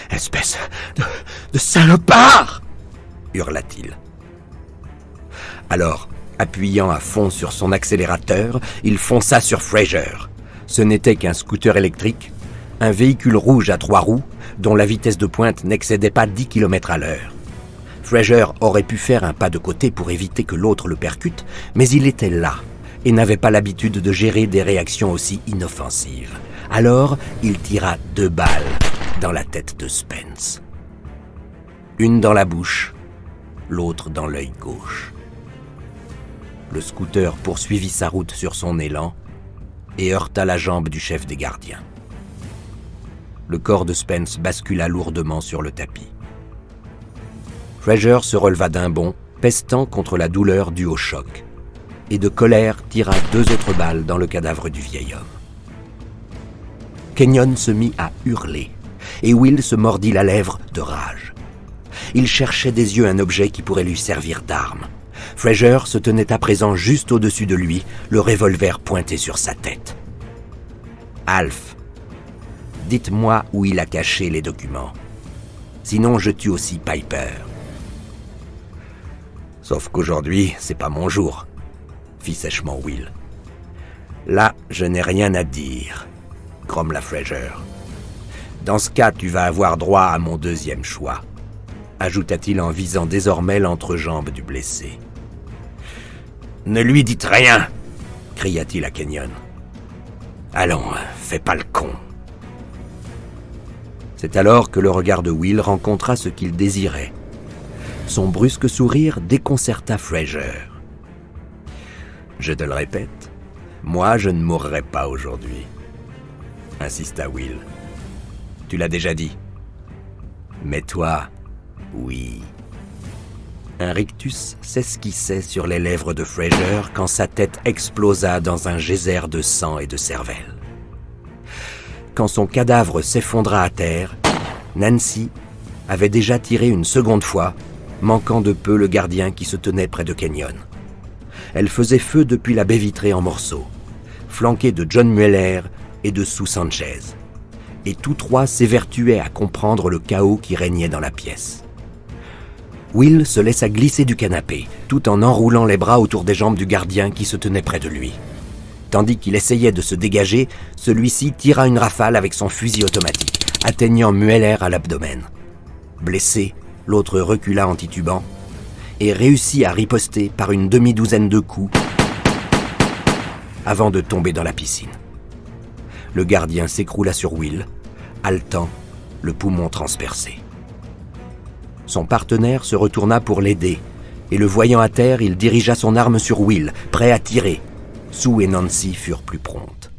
« Espèce de salopard !» hurla-t-il. Alors, appuyant à fond sur son accélérateur, il fonça sur Fraser. Ce n'était qu'un scooter électrique, un véhicule rouge à 3 roues, dont la vitesse de pointe n'excédait pas 10 km à l'heure. Fraser aurait pu faire un pas de côté pour éviter que l'autre le percute, mais il était là et n'avait pas l'habitude de gérer des réactions aussi inoffensives. Alors, il tira 2 balles dans la tête de Spence. Une dans la bouche, l'autre dans l'œil gauche. Le scooter poursuivit sa route sur son élan et heurta la jambe du chef des gardiens. Le corps de Spence bascula lourdement sur le tapis. Fraser se releva d'un bond, pestant contre la douleur due au choc, et de colère tira 2 autres balles dans le cadavre du vieil homme. Kenyon se mit à hurler, et Will se mordit la lèvre de rage. Il cherchait des yeux un objet qui pourrait lui servir d'arme. Fraser se tenait à présent juste au-dessus de lui, le revolver pointé sur sa tête. « Alf, dites-moi où il a caché les documents. Sinon, je tue aussi Piper. » « Sauf qu'aujourd'hui, c'est pas mon jour, » fit sèchement Will. « Là, je n'ai rien à dire, » grommela Fraser. « Dans ce cas, tu vas avoir droit à mon 2e choix, » ajouta-t-il en visant désormais l'entrejambe du blessé. « Ne lui dites rien !» cria-t-il à Kenyon. « Allons, fais pas le con !» C'est alors que le regard de Will rencontra ce qu'il désirait. Son brusque sourire déconcerta Fraser. « Je te le répète, moi je ne mourrai pas aujourd'hui, » insista Will. « Tu l'as déjà dit. Mais toi, oui. » Un rictus s'esquissait sur les lèvres de Fraser quand sa tête explosa dans un geyser de sang et de cervelle. Quand son cadavre s'effondra à terre, Nancy avait déjà tiré une seconde fois, manquant de peu le gardien qui se tenait près de Kenyon. Elle faisait feu depuis la baie vitrée en morceaux, flanquée de John Mueller et de Sue Sanchez. Et tous 3 s'évertuaient à comprendre le chaos qui régnait dans la pièce. Will se laissa glisser du canapé, tout en enroulant les bras autour des jambes du gardien qui se tenait près de lui. Tandis qu'il essayait de se dégager, celui-ci tira une rafale avec son fusil automatique, atteignant Mueller à l'abdomen. Blessé, l'autre recula en titubant et réussit à riposter par une demi-douzaine de coups avant de tomber dans la piscine. Le gardien s'écroula sur Will, haletant, le poumon transpercé. Son partenaire se retourna pour l'aider, et le voyant à terre, il dirigea son arme sur Will, prêt à tirer. Sue et Nancy furent plus promptes.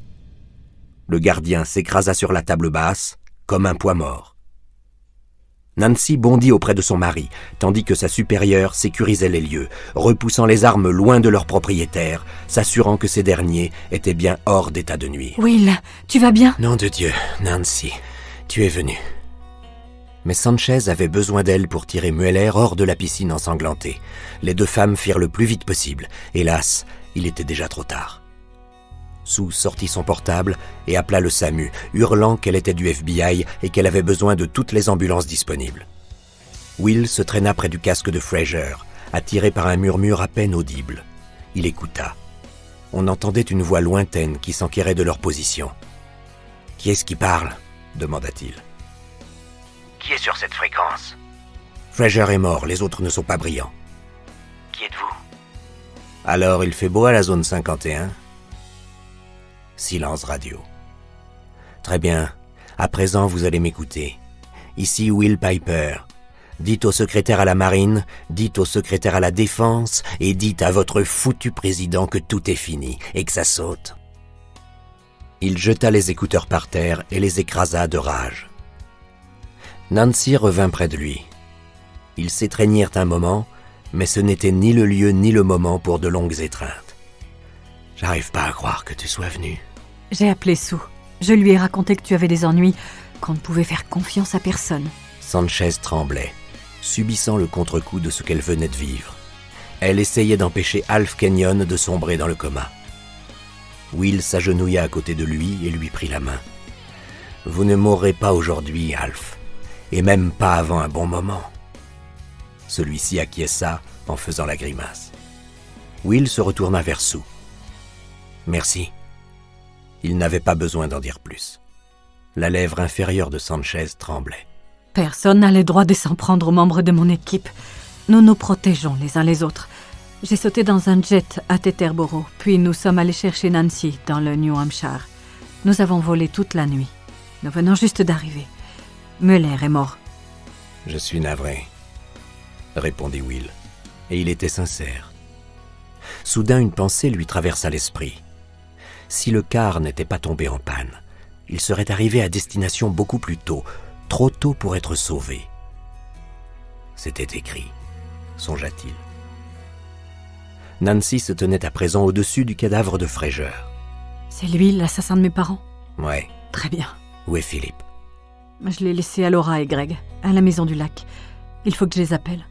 Le gardien s'écrasa sur la table basse, comme un poids mort. Nancy bondit auprès de son mari, tandis que sa supérieure sécurisait les lieux, repoussant les armes loin de leurs propriétaires, s'assurant que ces derniers étaient bien hors d'état de nuire. « Will, tu vas bien ?»« Nom de Dieu, Nancy, tu es venue. » Mais Sanchez avait besoin d'elle pour tirer Mueller hors de la piscine ensanglantée. Les 2 femmes firent le plus vite possible. Hélas, il était déjà trop tard. Sue sortit son portable et appela le SAMU, hurlant qu'elle était du FBI et qu'elle avait besoin de toutes les ambulances disponibles. Will se traîna près du casque de Fraser, attiré par un murmure à peine audible. Il écouta. On entendait une voix lointaine qui s'enquérait de leur position. « Qui est-ce qui parle ?» demanda-t-il. « Qui est sur cette fréquence ?»« Fraser est mort, les autres ne sont pas brillants. »« Qui êtes-vous ?»« Alors, il fait beau à la zone 51 ?» Silence radio. « Très bien. À présent, vous allez m'écouter. Ici Will Piper. Dites au secrétaire à la marine, dites au secrétaire à la défense et dites à votre foutu président que tout est fini et que ça saute. » Il jeta les écouteurs par terre et les écrasa de rage. Nancy revint près de lui. Ils s'étreignirent un moment, mais ce n'était ni le lieu ni le moment pour de longues étreintes. « J'arrive pas à croire que tu sois venu. » J'ai appelé Sue. Je lui ai raconté que tu avais des ennuis, qu'on ne pouvait faire confiance à personne. Sanchez tremblait, subissant le contre-coup de ce qu'elle venait de vivre. Elle essayait d'empêcher Alf Kenyon de sombrer dans le coma. Will s'agenouilla à côté de lui et lui prit la main. « Vous ne mourrez pas aujourd'hui, Alf. et même pas avant un bon moment. Celui-ci acquiesça en faisant la grimace. Will se retourna vers Sue. « Merci. » Il n'avait pas besoin d'en dire plus. La lèvre inférieure de Sanchez tremblait. « Personne n'a le droit de s'en prendre aux membres de mon équipe. Nous nous protégeons les uns les autres. J'ai sauté dans un jet à Teterboro, puis nous sommes allés chercher Nancy dans le New Hampshire. Nous avons volé toute la nuit. Nous venons juste d'arriver. Muller est mort. »« Je suis navré, » répondit Will, et il était sincère. Soudain, une pensée lui traversa l'esprit. Si le car n'était pas tombé en panne, il serait arrivé à destination beaucoup plus tôt, trop tôt pour être sauvé. C'était écrit, songea-t-il. Nancy se tenait à présent au-dessus du cadavre de Fraser. « C'est lui, l'assassin de mes parents ?»« Ouais. »« Très bien. » »« Où est Philippe ?»« Je l'ai laissé à Laura et Greg, à la maison du lac. Il faut que je les appelle. »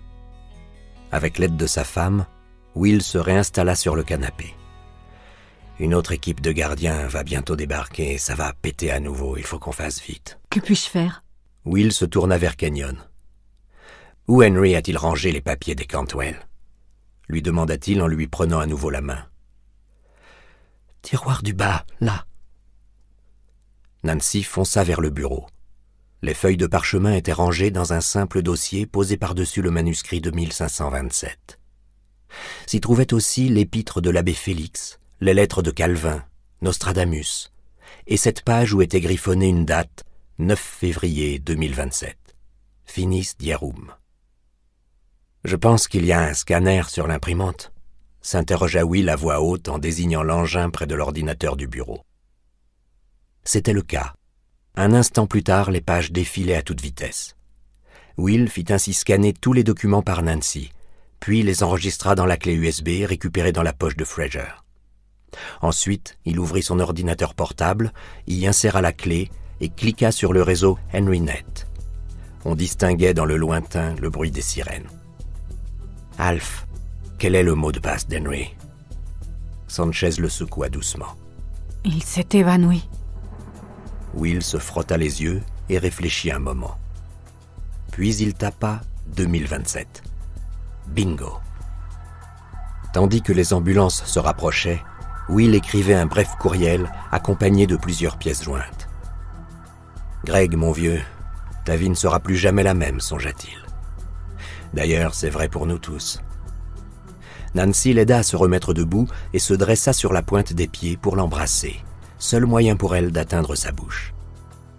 Avec l'aide de sa femme, Will se réinstalla sur le canapé. Une autre équipe de gardiens va bientôt débarquer et ça va péter à nouveau, il faut qu'on fasse vite. Que puis-je faire ? Will se tourna vers Kenyon. Où Henry a-t-il rangé les papiers des Cantwell ? Lui demanda-t-il en lui prenant à nouveau la main. Tiroir du bas, là. Nancy fonça vers le bureau. Les feuilles de parchemin étaient rangées dans un simple dossier posé par-dessus le manuscrit de 1527. S'y trouvait aussi l'épître de l'abbé Félix, les lettres de Calvin, Nostradamus, et cette page où était griffonnée une date, 9 février 2027. Finis dierum. « Je pense qu'il y a un scanner sur l'imprimante », s'interrogea Will à voix haute en désignant l'engin près de l'ordinateur du bureau. C'était le cas. Un instant plus tard, les pages défilaient à toute vitesse. Will fit ainsi scanner tous les documents par Nancy, puis les enregistra dans la clé USB récupérée dans la poche de Fraser. Ensuite, il ouvrit son ordinateur portable, y inséra la clé et cliqua sur le réseau HenryNet. On distinguait dans le lointain le bruit des sirènes. « Alf, quel est le mot de passe d'Henry » Sanchez le secoua doucement. « Il s'est évanoui. » Will se frotta les yeux et réfléchit un moment. Puis il tapa 2027. Bingo. Tandis que les ambulances se rapprochaient, Will écrivait un bref courriel accompagné de plusieurs pièces jointes. « Greg, mon vieux, ta vie ne sera plus jamais la même, songea-t-il. D'ailleurs, c'est vrai pour nous tous. » Nancy l'aida à se remettre debout et se dressa sur la pointe des pieds pour l'embrasser, seul moyen pour elle d'atteindre sa bouche.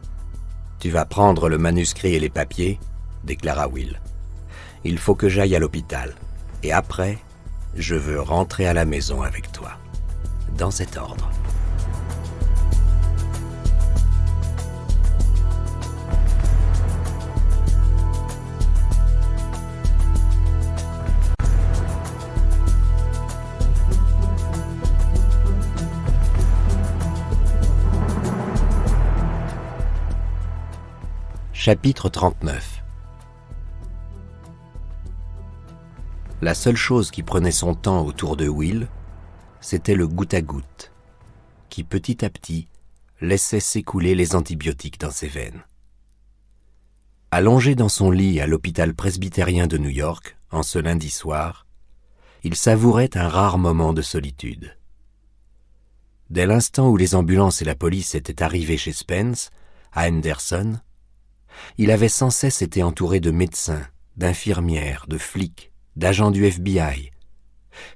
« Tu vas prendre le manuscrit et les papiers, » déclara Will. « Il faut que j'aille à l'hôpital, et après, je veux rentrer à la maison avec toi. Dans cet ordre. » Chapitre 39. La seule chose qui prenait son temps autour de Will, c'était le goutte à goutte, qui petit à petit laissait s'écouler les antibiotiques dans ses veines. Allongé dans son lit à l'hôpital presbytérien de New York, en ce lundi soir, il savourait un rare moment de solitude. Dès l'instant où les ambulances et la police étaient arrivées chez Spence, à Henderson, il avait sans cesse été entouré de médecins, d'infirmières, de flics, d'agents du FBI,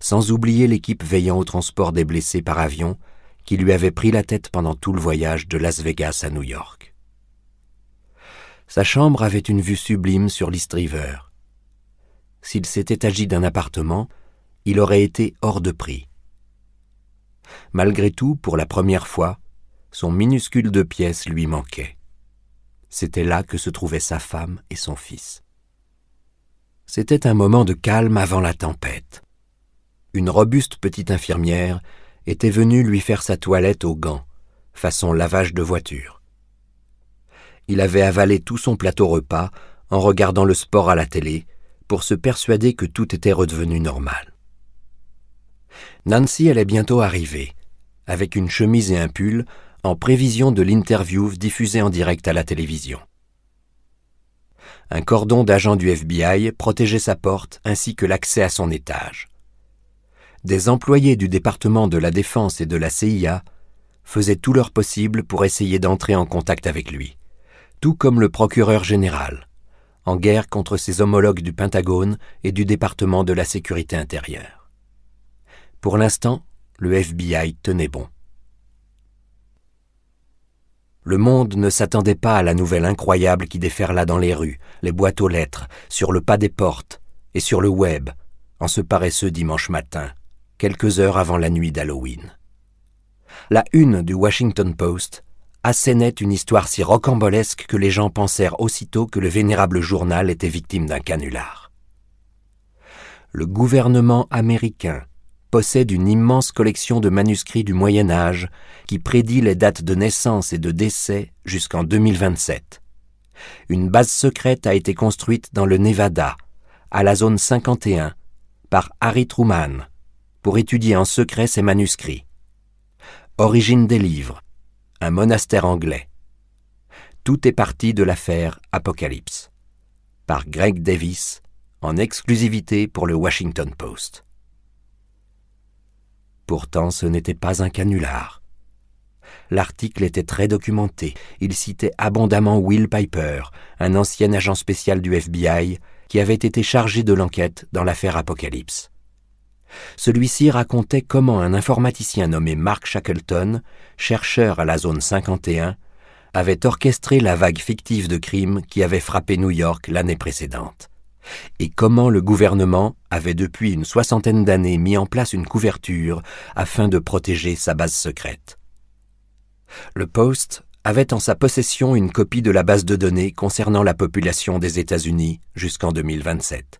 sans oublier l'équipe veillant au transport des blessés par avion qui lui avait pris la tête pendant tout le voyage de Las Vegas à New York. Sa chambre avait une vue sublime sur l'East River. S'il s'était agi d'un appartement, il aurait été hors de prix. Malgré tout, pour la première fois, son minuscule 2 pièces lui manquait. C'était là que se trouvaient sa femme et son fils. C'était un moment de calme avant la tempête. Une robuste petite infirmière était venue lui faire sa toilette aux gants, façon lavage de voiture. Il avait avalé tout son plateau repas en regardant le sport à la télé pour se persuader que tout était redevenu normal. Nancy allait bientôt arriver, avec une chemise et un pull, en prévision de l'interview diffusée en direct à la télévision. Un cordon d'agents du FBI protégeait sa porte ainsi que l'accès à son étage. Des employés du département de la Défense et de la CIA faisaient tout leur possible pour essayer d'entrer en contact avec lui, tout comme le procureur général, en guerre contre ses homologues du Pentagone et du département de la Sécurité intérieure. Pour l'instant, le FBI tenait bon. Le monde ne s'attendait pas à la nouvelle incroyable qui déferla dans les rues, les boîtes aux lettres, sur le pas des portes et sur le web, en ce paresseux dimanche matin, quelques heures avant la nuit d'Halloween. La une du Washington Post assénait une histoire si rocambolesque que les gens pensèrent aussitôt que le vénérable journal était victime d'un canular. Le gouvernement américain possède une immense collection de manuscrits du Moyen Âge qui prédit les dates de naissance et de décès jusqu'en 2027. Une base secrète a été construite dans le Nevada, à la zone 51, par Harry Truman, pour étudier en secret ces manuscrits. Origine des livres, un monastère anglais. Tout est parti de l'affaire Apocalypse, par Greg Davis, en exclusivité pour le Washington Post. Pourtant, ce n'était pas un canular. L'article était très documenté. Il citait abondamment Will Piper, un ancien agent spécial du FBI qui avait été chargé de l'enquête dans l'affaire Apocalypse. Celui-ci racontait comment un informaticien nommé Mark Shackleton, chercheur à la zone 51, avait orchestré la vague fictive de crimes qui avait frappé New York l'année précédente, et comment le gouvernement avait depuis une 60aine d'années mis en place une couverture afin de protéger sa base secrète. Le Post avait en sa possession une copie de la base de données concernant la population des États-Unis jusqu'en 2027.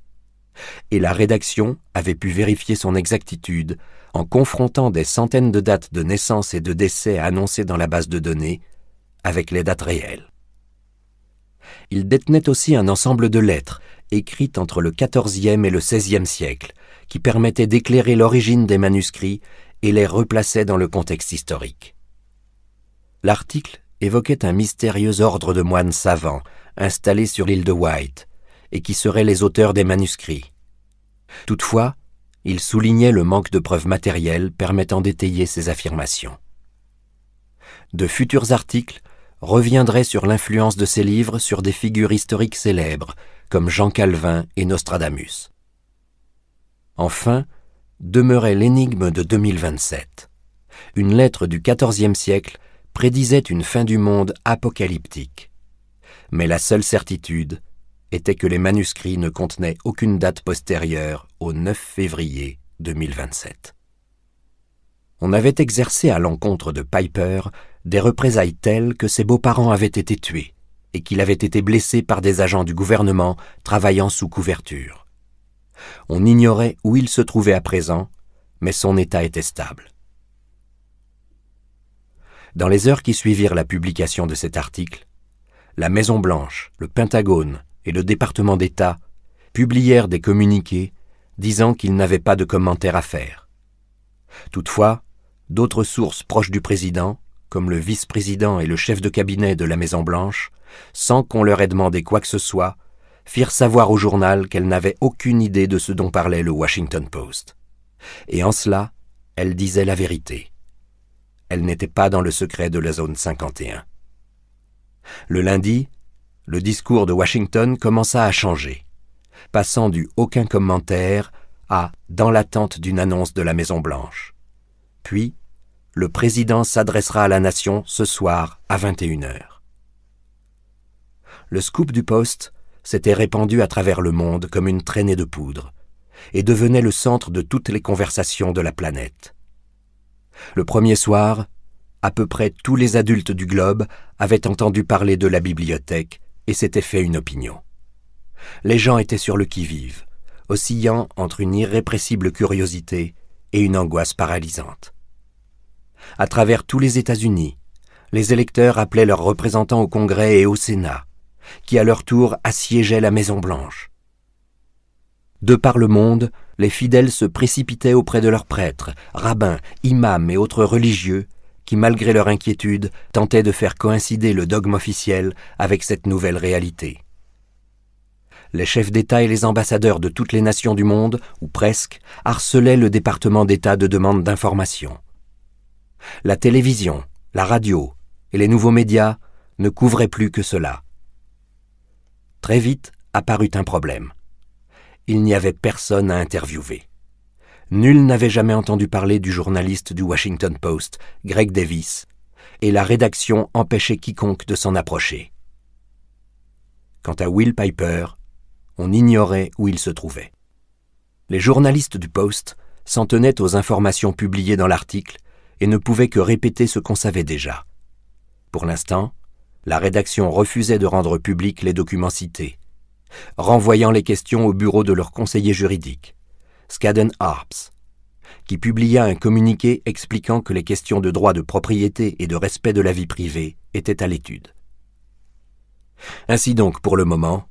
Et la rédaction avait pu vérifier son exactitude en confrontant des centaines de dates de naissance et de décès annoncées dans la base de données avec les dates réelles. Il détenait aussi un ensemble de lettres écrites entre le XIVe et le XVIe siècle qui permettaient d'éclairer l'origine des manuscrits et les replaçaient dans le contexte historique. L'article évoquait un mystérieux ordre de moines savants installés sur l'île de White et qui seraient les auteurs des manuscrits. Toutefois, il soulignait le manque de preuves matérielles permettant d'étayer ces affirmations. De futurs articles reviendraient sur l'influence de ces livres sur des figures historiques célèbres comme Jean Calvin et Nostradamus. Enfin, demeurait l'énigme de 2027. Une lettre du XIVe siècle prédisait une fin du monde apocalyptique. Mais la seule certitude était que les manuscrits ne contenaient aucune date postérieure au 9 février 2027. On avait exercé à l'encontre de Piper des représailles telles que ses beaux-parents avaient été tués et qu'il avait été blessé par des agents du gouvernement travaillant sous couverture. On ignorait où il se trouvait à présent, mais son état était stable. Dans les heures qui suivirent la publication de cet article, la Maison-Blanche, le Pentagone et le département d'État publièrent des communiqués disant qu'ils n'avaient pas de commentaires à faire. Toutefois, d'autres sources proches du président, comme le vice-président et le chef de cabinet de la Maison-Blanche, sans qu'on leur ait demandé quoi que ce soit, firent savoir au journal qu'elles n'avaient aucune idée de ce dont parlait le Washington Post. Et en cela, elles disaient la vérité. Elles n'étaient pas dans le secret de la zone 51. Le lundi, le discours de Washington commença à changer, passant du « aucun commentaire » à « dans l'attente d'une annonce de la Maison-Blanche ». Puis, le président s'adressera à la nation ce soir à 21h. Le scoop du Post s'était répandu à travers le monde comme une traînée de poudre et devenait le centre de toutes les conversations de la planète. Le premier soir, à peu près tous les adultes du globe avaient entendu parler de la bibliothèque et s'étaient fait une opinion. Les gens étaient sur le qui-vive, oscillant entre une irrépressible curiosité et une angoisse paralysante. À travers tous les États-Unis, les électeurs appelaient leurs représentants au Congrès et au Sénat, qui à leur tour assiégeaient la Maison-Blanche. De par le monde, les fidèles se précipitaient auprès de leurs prêtres, rabbins, imams et autres religieux qui, malgré leur inquiétude, tentaient de faire coïncider le dogme officiel avec cette nouvelle réalité. Les chefs d'État et les ambassadeurs de toutes les nations du monde, ou presque, harcelaient le département d'État de demandes d'informations. La télévision, la radio et les nouveaux médias ne couvraient plus que cela. Très vite apparut un problème. Il n'y avait personne à interviewer. Nul n'avait jamais entendu parler du journaliste du Washington Post, Greg Davis, et la rédaction empêchait quiconque de s'en approcher. Quant à Will Piper, on ignorait où il se trouvait. Les journalistes du Post s'en tenaient aux informations publiées dans l'article et ne pouvaient que répéter ce qu'on savait déjà. Pour l'instant, la rédaction refusait de rendre publics les documents cités, renvoyant les questions au bureau de leur conseiller juridique, Skadden Arps, qui publia un communiqué expliquant que les questions de droit de propriété et de respect de la vie privée étaient à l'étude. Ainsi donc, pour le moment,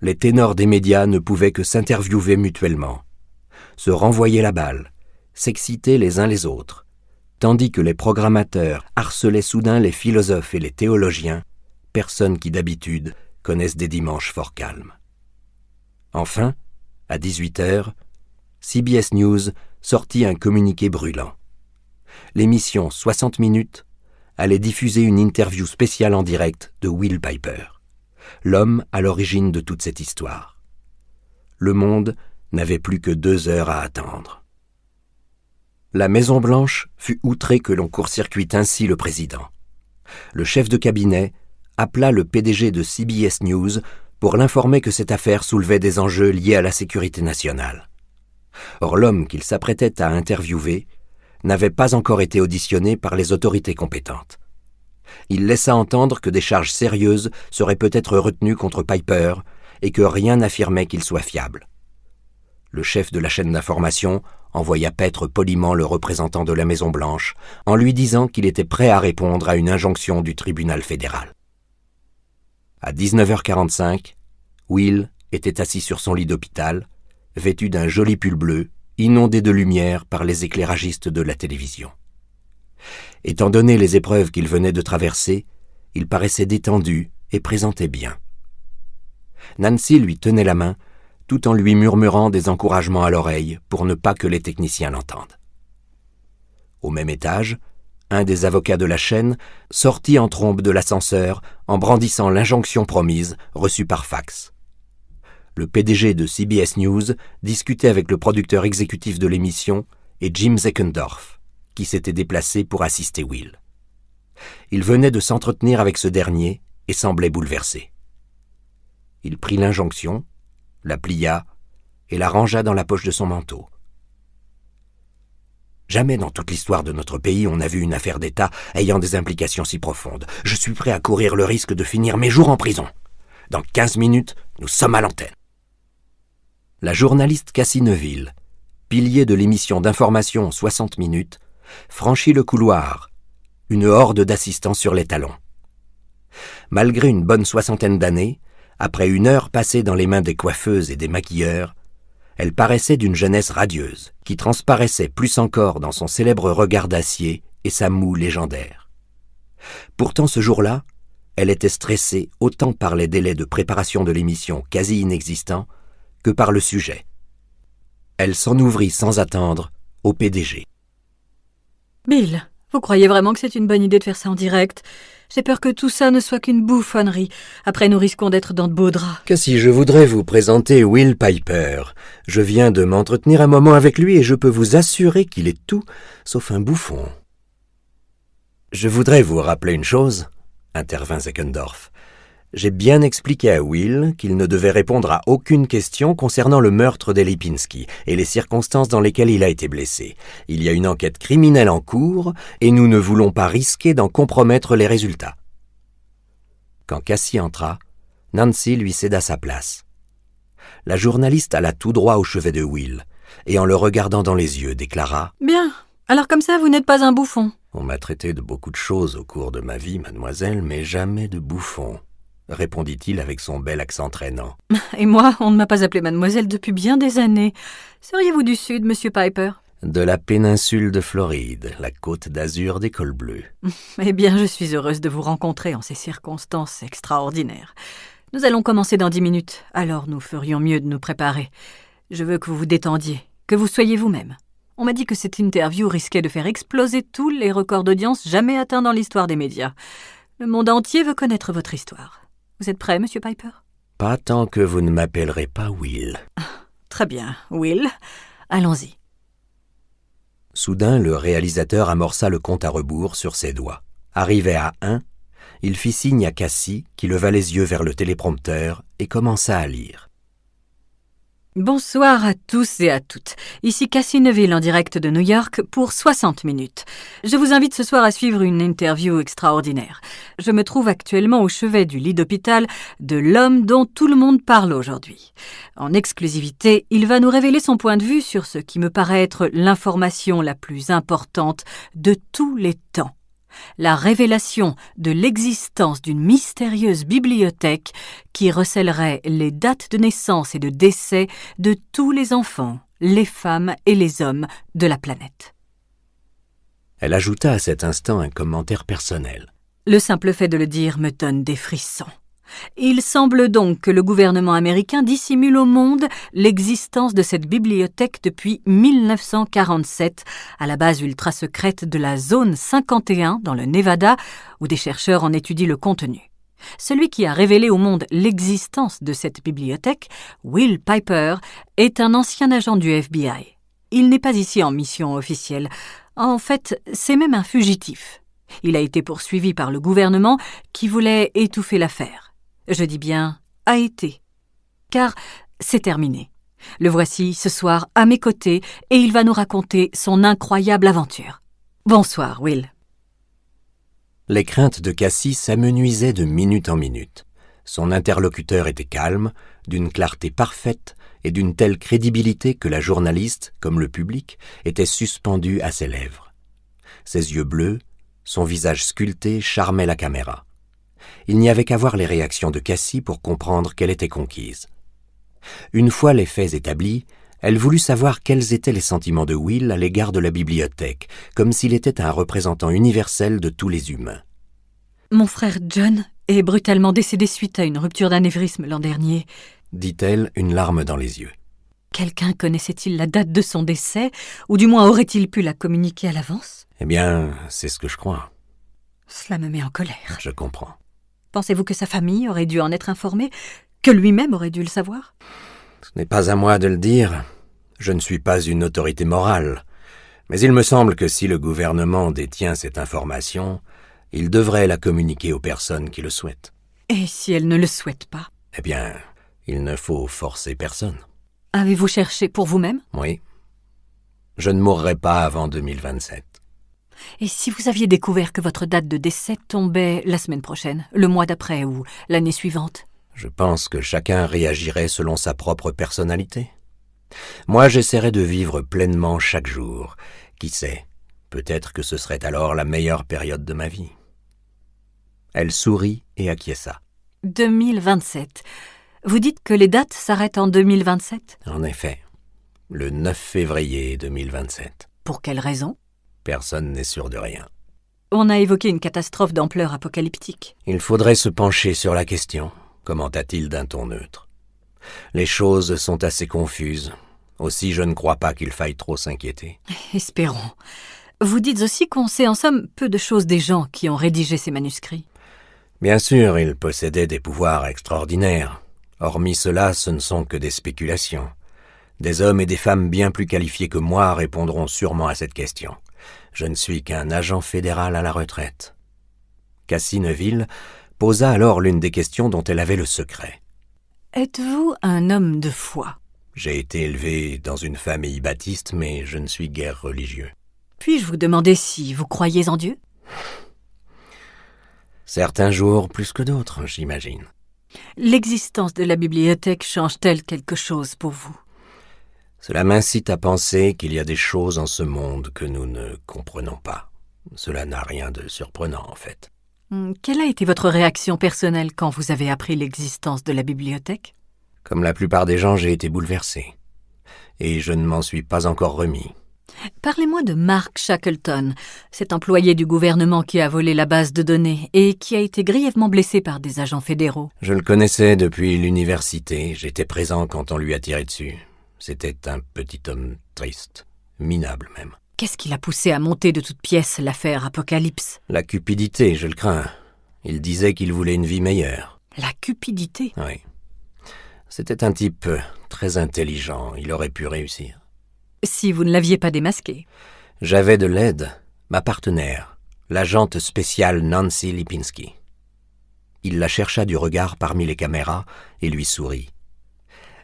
les ténors des médias ne pouvaient que s'interviewer mutuellement, se renvoyer la balle, s'exciter les uns les autres, tandis que les programmateurs harcelaient soudain les philosophes et les théologiens, personnes qui d'habitude connaissent des dimanches fort calmes. Enfin, à 18h, CBS News sortit un communiqué brûlant. L'émission 60 minutes allait diffuser une interview spéciale en direct de Will Piper, l'homme à l'origine de toute cette histoire. Le monde n'avait plus que 2 heures à attendre. La Maison-Blanche fut outrée que l'on court-circuite ainsi le président. Le chef de cabinet appela le PDG de CBS News pour l'informer que cette affaire soulevait des enjeux liés à la sécurité nationale. Or, l'homme qu'il s'apprêtait à interviewer n'avait pas encore été auditionné par les autorités compétentes. Il laissa entendre que des charges sérieuses seraient peut-être retenues contre Piper et que rien n'affirmait qu'il soit fiable. Le chef de la chaîne d'information envoya paître poliment le représentant de la Maison-Blanche en lui disant qu'il était prêt à répondre à une injonction du tribunal fédéral. À 19h45, Will était assis sur son lit d'hôpital, vêtu d'un joli pull bleu, inondé de lumière par les éclairagistes de la télévision. Étant donné les épreuves qu'il venait de traverser, il paraissait détendu et présentait bien. Nancy lui tenait la main, tout en lui murmurant des encouragements à l'oreille pour ne pas que les techniciens l'entendent. Au même étage, un des avocats de la chaîne sortit en trombe de l'ascenseur en brandissant l'injonction promise reçue par fax. Le PDG de CBS News discutait avec le producteur exécutif de l'émission et Jim Zeckendorf, qui s'était déplacé pour assister Will. Il venait de s'entretenir avec ce dernier et semblait bouleversé. Il prit l'injonction, la plia et la rangea dans la poche de son manteau. Jamais dans toute l'histoire de notre pays on n'a vu une affaire d'État ayant des implications si profondes. Je suis prêt à courir le risque de finir mes jours en prison. Dans 15 minutes, nous sommes à l'antenne. La journaliste Cassie Neuville, pilier de l'émission d'information 60 minutes, franchit le couloir, une horde d'assistants sur les talons. Malgré une bonne 60aine d'années, après 1 heure passée dans les mains des coiffeuses et des maquilleurs, elle paraissait d'une jeunesse radieuse, qui transparaissait plus encore dans son célèbre regard d'acier et sa moue légendaire. Pourtant ce jour-là, elle était stressée autant par les délais de préparation de l'émission quasi inexistants que par le sujet. Elle s'en ouvrit sans attendre au PDG. « Bill, vous croyez vraiment que c'est une bonne idée de faire ça en direct ? J'ai peur que tout ça ne soit qu'une bouffonnerie. Après, nous risquons d'être dans de beaux draps. » Cassie, je voudrais vous présenter Will Piper. Je viens de m'entretenir un moment avec lui et je peux vous assurer qu'il est tout sauf un bouffon. Je voudrais vous rappeler une chose, intervint Zeckendorf. J'ai bien expliqué à Will qu'il ne devait répondre à aucune question concernant le meurtre d'Elipinski et les circonstances dans lesquelles il a été blessé. Il y a une enquête criminelle en cours et nous ne voulons pas risquer d'en compromettre les résultats. Quand Cassie entra, Nancy lui céda sa place. La journaliste alla tout droit au chevet de Will et en le regardant dans les yeux déclara « Bien, alors comme ça vous n'êtes pas un bouffon. » On m'a traité de beaucoup de choses au cours de ma vie, mademoiselle, mais jamais de bouffon. Répondit-il avec son bel accent traînant. Et moi, on ne m'a pas appelée mademoiselle depuis bien des années. Seriez-vous du Sud, monsieur Piper ? De la péninsule de Floride, la côte d'azur des cols bleus. Eh bien, je suis heureuse de vous rencontrer en ces circonstances extraordinaires. Nous allons commencer dans 10 minutes, alors nous ferions mieux de nous préparer. Je veux que vous vous détendiez, que vous soyez vous-même. On m'a dit que cette interview risquait de faire exploser tous les records d'audience jamais atteints dans l'histoire des médias. Le monde entier veut connaître votre histoire. Vous êtes prêt, Monsieur Piper? Pas tant que vous ne m'appellerez pas Will. Très bien, Will. Allons-y. Soudain, le réalisateur amorça le compte à rebours sur ses doigts. Arrivé à 1, il fit signe à Cassie, qui leva les yeux vers le téléprompteur et commença à lire. Bonsoir à tous et à toutes. Ici Cassie Neville en direct de New York pour 60 minutes. Je vous invite ce soir à suivre une interview extraordinaire. Je me trouve actuellement au chevet du lit d'hôpital de l'homme dont tout le monde parle aujourd'hui. En exclusivité, il va nous révéler son point de vue sur ce qui me paraît être l'information la plus importante de tous les temps. La révélation de l'existence d'une mystérieuse bibliothèque qui recèlerait les dates de naissance et de décès de tous les enfants, les femmes et les hommes de la planète. Elle ajouta à cet instant un commentaire personnel. Le simple fait de le dire me donne des frissons. Il semble donc que le gouvernement américain dissimule au monde l'existence de cette bibliothèque depuis 1947, à la base ultra-secrète de la zone 51 dans le Nevada, où des chercheurs en étudient le contenu. Celui qui a révélé au monde l'existence de cette bibliothèque, Will Piper, est un ancien agent du FBI. Il n'est pas ici en mission officielle. En fait, c'est même un fugitif. Il a été poursuivi par le gouvernement qui voulait étouffer l'affaire. Je dis bien « a été », car c'est terminé. Le voici ce soir à mes côtés et il va nous raconter son incroyable aventure. Bonsoir, Will. Les craintes de Cassie s'amenuisaient de minute en minute. Son interlocuteur était calme, d'une clarté parfaite et d'une telle crédibilité que la journaliste, comme le public, était suspendue à ses lèvres. Ses yeux bleus, son visage sculpté charmaient la caméra. Il n'y avait qu'à voir les réactions de Cassie pour comprendre qu'elle était conquise. Une fois les faits établis, elle voulut savoir quels étaient les sentiments de Will à l'égard de la bibliothèque, comme s'il était un représentant universel de tous les humains. Mon frère John est brutalement décédé suite à une rupture d'anévrisme l'an dernier, dit-elle, une larme dans les yeux. Quelqu'un connaissait-il la date de son décès, ou du moins aurait-il pu la communiquer à l'avance? Eh bien, c'est ce que je crois. Cela me met en colère. Je comprends. Pensez-vous que sa famille aurait dû en être informée? Que lui-même aurait dû le savoir? Ce n'est pas à moi de le dire. Je ne suis pas une autorité morale. Mais il me semble que si le gouvernement détient cette information, il devrait la communiquer aux personnes qui le souhaitent. Et si elle ne le souhaite pas? Eh bien, il ne faut forcer personne. Avez-vous cherché pour vous-même? Oui. Je ne mourrai pas avant 2027. Et si vous aviez découvert que votre date de décès tombait la semaine prochaine, le mois d'après ou l'année suivante? Je pense que chacun réagirait selon sa propre personnalité. Moi, j'essaierais de vivre pleinement chaque jour. Qui sait, peut-être que ce serait alors la meilleure période de ma vie. Elle sourit et acquiesça. 2027. Vous dites que les dates s'arrêtent en 2027? En effet, le 9 février 2027. Pour quelle raison? Personne n'est sûr de rien. On a évoqué une catastrophe d'ampleur apocalyptique. Il faudrait se pencher sur la question, commenta-t-il d'un ton neutre. Les choses sont assez confuses. Aussi, je ne crois pas qu'il faille trop s'inquiéter. Espérons. Vous dites aussi qu'on sait en somme peu de choses des gens qui ont rédigé ces manuscrits. Bien sûr, ils possédaient des pouvoirs extraordinaires. Hormis cela, ce ne sont que des spéculations. Des hommes et des femmes bien plus qualifiés que moi répondront sûrement à cette question. Je ne suis qu'un agent fédéral à la retraite. Cassie Neville posa alors l'une des questions dont elle avait le secret. Êtes-vous un homme de foi? J'ai été élevé dans une famille baptiste, mais je ne suis guère religieux. Puis-je vous demander si vous croyez en Dieu? Certains jours plus que d'autres, j'imagine. L'existence de la bibliothèque change-t-elle quelque chose pour vous? Cela m'incite à penser qu'il y a des choses en ce monde que nous ne comprenons pas. Cela n'a rien de surprenant, en fait. Quelle a été votre réaction personnelle quand vous avez appris l'existence de la bibliothèque? Comme la plupart des gens, j'ai été bouleversé. Et je ne m'en suis pas encore remis. Parlez-moi de Mark Shackleton, cet employé du gouvernement qui a volé la base de données et qui a été grièvement blessé par des agents fédéraux. Je le connaissais depuis l'université, j'étais présent quand on lui a tiré dessus. C'était un petit homme triste, minable même. Qu'est-ce qui l'a poussé à monter de toutes pièces l'affaire Apocalypse? La cupidité, je le crains. Il disait qu'il voulait une vie meilleure. La cupidité? Oui. C'était un type très intelligent, il aurait pu réussir. Si vous ne l'aviez pas démasqué. J'avais de l'aide, ma partenaire, l'agente spéciale Nancy Lipinski. Il la chercha du regard parmi les caméras et lui sourit.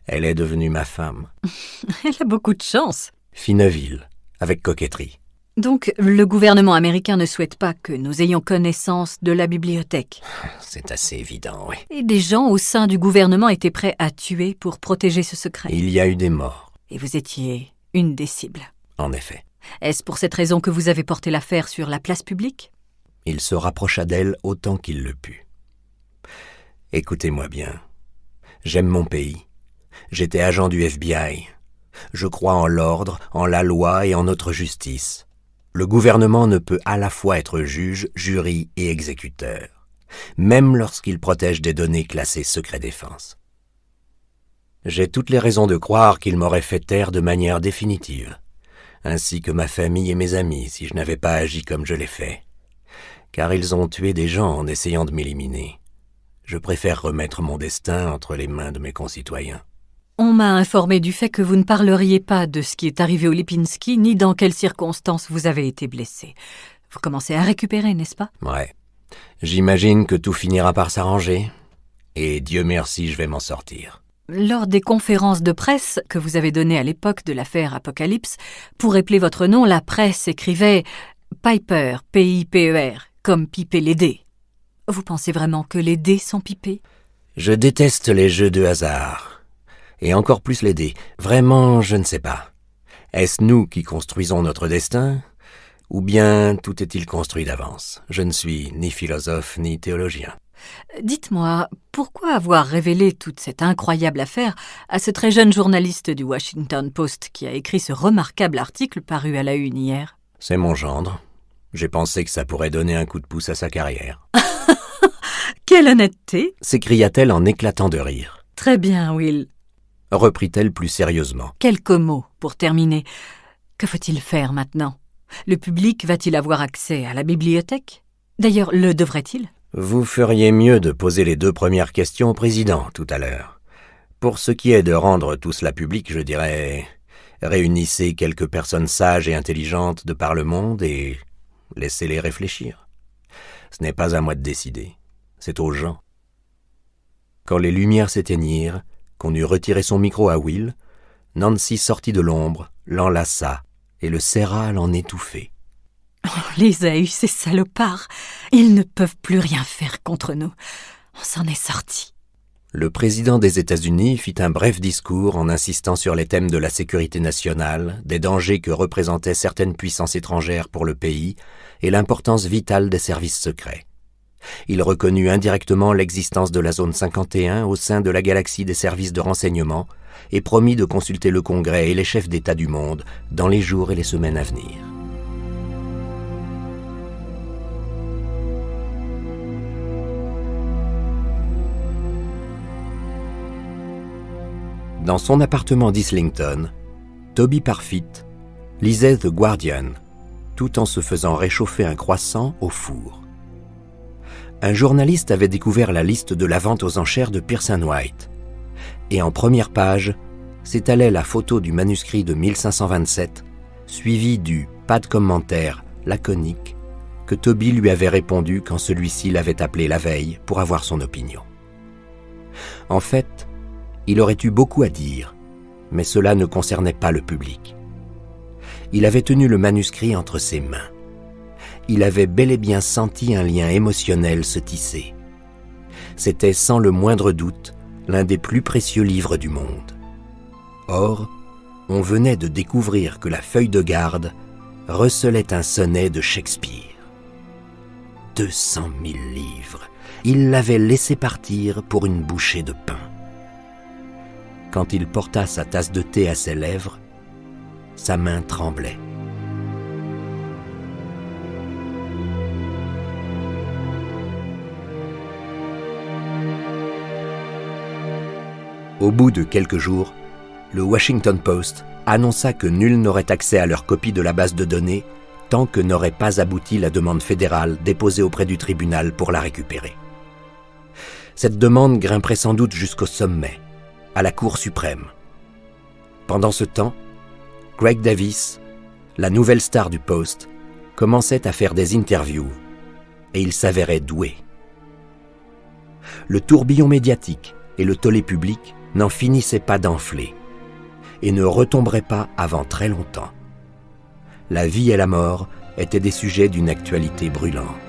Elle est devenue ma femme. Elle a beaucoup de chance. Fineville, avec coquetterie. Donc, le gouvernement américain ne souhaite pas que nous ayons connaissance de la bibliothèque. C'est assez évident, oui. Et des gens au sein du gouvernement étaient prêts à tuer pour protéger ce secret. Il y a eu des morts. Et vous étiez une des cibles. En effet. Est-ce pour cette raison que vous avez porté l'affaire sur la place publique? Il se rapprocha d'elle autant qu'il le put. Écoutez-moi bien. J'aime mon pays. J'étais agent du FBI. Je crois en l'ordre, en la loi et en notre justice. Le gouvernement ne peut à la fois être juge, jury et exécuteur, même lorsqu'il protège des données classées secret défense. J'ai toutes les raisons de croire qu'il m'aurait fait taire de manière définitive, ainsi que ma famille et mes amis si je n'avais pas agi comme je l'ai fait, car ils ont tué des gens en essayant de m'éliminer. Je préfère remettre mon destin entre les mains de mes concitoyens. On m'a informé du fait que vous ne parleriez pas de ce qui est arrivé au Lipinski, ni dans quelles circonstances vous avez été blessé. Vous commencez à récupérer, n'est-ce pas? Ouais. J'imagine que tout finira par s'arranger. Et Dieu merci, je vais m'en sortir. Lors des conférences de presse que vous avez données à l'époque de l'affaire Apocalypse, pour épeler votre nom, la presse écrivait « Piper, P-I-P-E-R », comme piper les dés. Vous pensez vraiment que les dés sont pipés? Je déteste les jeux de hasard. Et encore plus les dés. Vraiment, je ne sais pas. Est-ce nous qui construisons notre destin? Ou bien tout est-il construit d'avance? Je ne suis ni philosophe ni théologien. Dites-moi, pourquoi avoir révélé toute cette incroyable affaire à ce très jeune journaliste du Washington Post qui a écrit ce remarquable article paru à la une hier? C'est mon gendre. J'ai pensé que ça pourrait donner un coup de pouce à sa carrière. Quelle honnêteté! S'écria-t-elle en éclatant de rire. Très bien, Will. Reprit-elle plus sérieusement. Quelques mots pour terminer. Que faut-il faire maintenant? Le public va-t-il avoir accès à la bibliothèque? D'ailleurs, le devrait-il? Vous feriez mieux de poser les 2 premières questions au président tout à l'heure. Pour ce qui est de rendre tout cela public, je dirais... Réunissez quelques personnes sages et intelligentes de par le monde et laissez-les réfléchir. Ce n'est pas à moi de décider, c'est aux gens. Quand les lumières s'éteignirent, qu'on eut retiré son micro à Will, Nancy sortit de l'ombre, l'enlaça et le serra à l'en étouffer. Oh, les a eus, ces salopards. Ils ne peuvent plus rien faire contre nous. On s'en est sortis. Le président des États-Unis fit un bref discours en insistant sur les thèmes de la sécurité nationale, des dangers que représentaient certaines puissances étrangères pour le pays et l'importance vitale des services secrets. Il reconnut indirectement l'existence de la zone 51 au sein de la galaxie des services de renseignement et promit de consulter le Congrès et les chefs d'État du monde dans les jours et les semaines à venir. Dans son appartement d'Islington, Toby Parfit lisait The Guardian, tout en se faisant réchauffer un croissant au four. Un journaliste avait découvert la liste de la vente aux enchères de Pearson White. Et en première page, s'étalait la photo du manuscrit de 1527, suivi du « pas de commentaire » laconique que Toby lui avait répondu quand celui-ci l'avait appelé la veille pour avoir son opinion. En fait, il aurait eu beaucoup à dire, mais cela ne concernait pas le public. Il avait tenu le manuscrit entre ses mains. Il avait bel et bien senti un lien émotionnel se tisser. C'était sans le moindre doute l'un des plus précieux livres du monde. Or, on venait de découvrir que la feuille de garde recelait un sonnet de Shakespeare. 200 000 livres. Il l'avait laissé partir pour une bouchée de pain. Quand il porta sa tasse de thé à ses lèvres, sa main tremblait. Au bout de quelques jours, le Washington Post annonça que nul n'aurait accès à leur copie de la base de données tant que n'aurait pas abouti la demande fédérale déposée auprès du tribunal pour la récupérer. Cette demande grimperait sans doute jusqu'au sommet, à la Cour suprême. Pendant ce temps, Craig Davis, la nouvelle star du Post, commençait à faire des interviews et il s'avérait doué. Le tourbillon médiatique et le tollé public n'en finissaient pas d'enfler et ne retomberaient pas avant très longtemps. La vie et la mort étaient des sujets d'une actualité brûlante.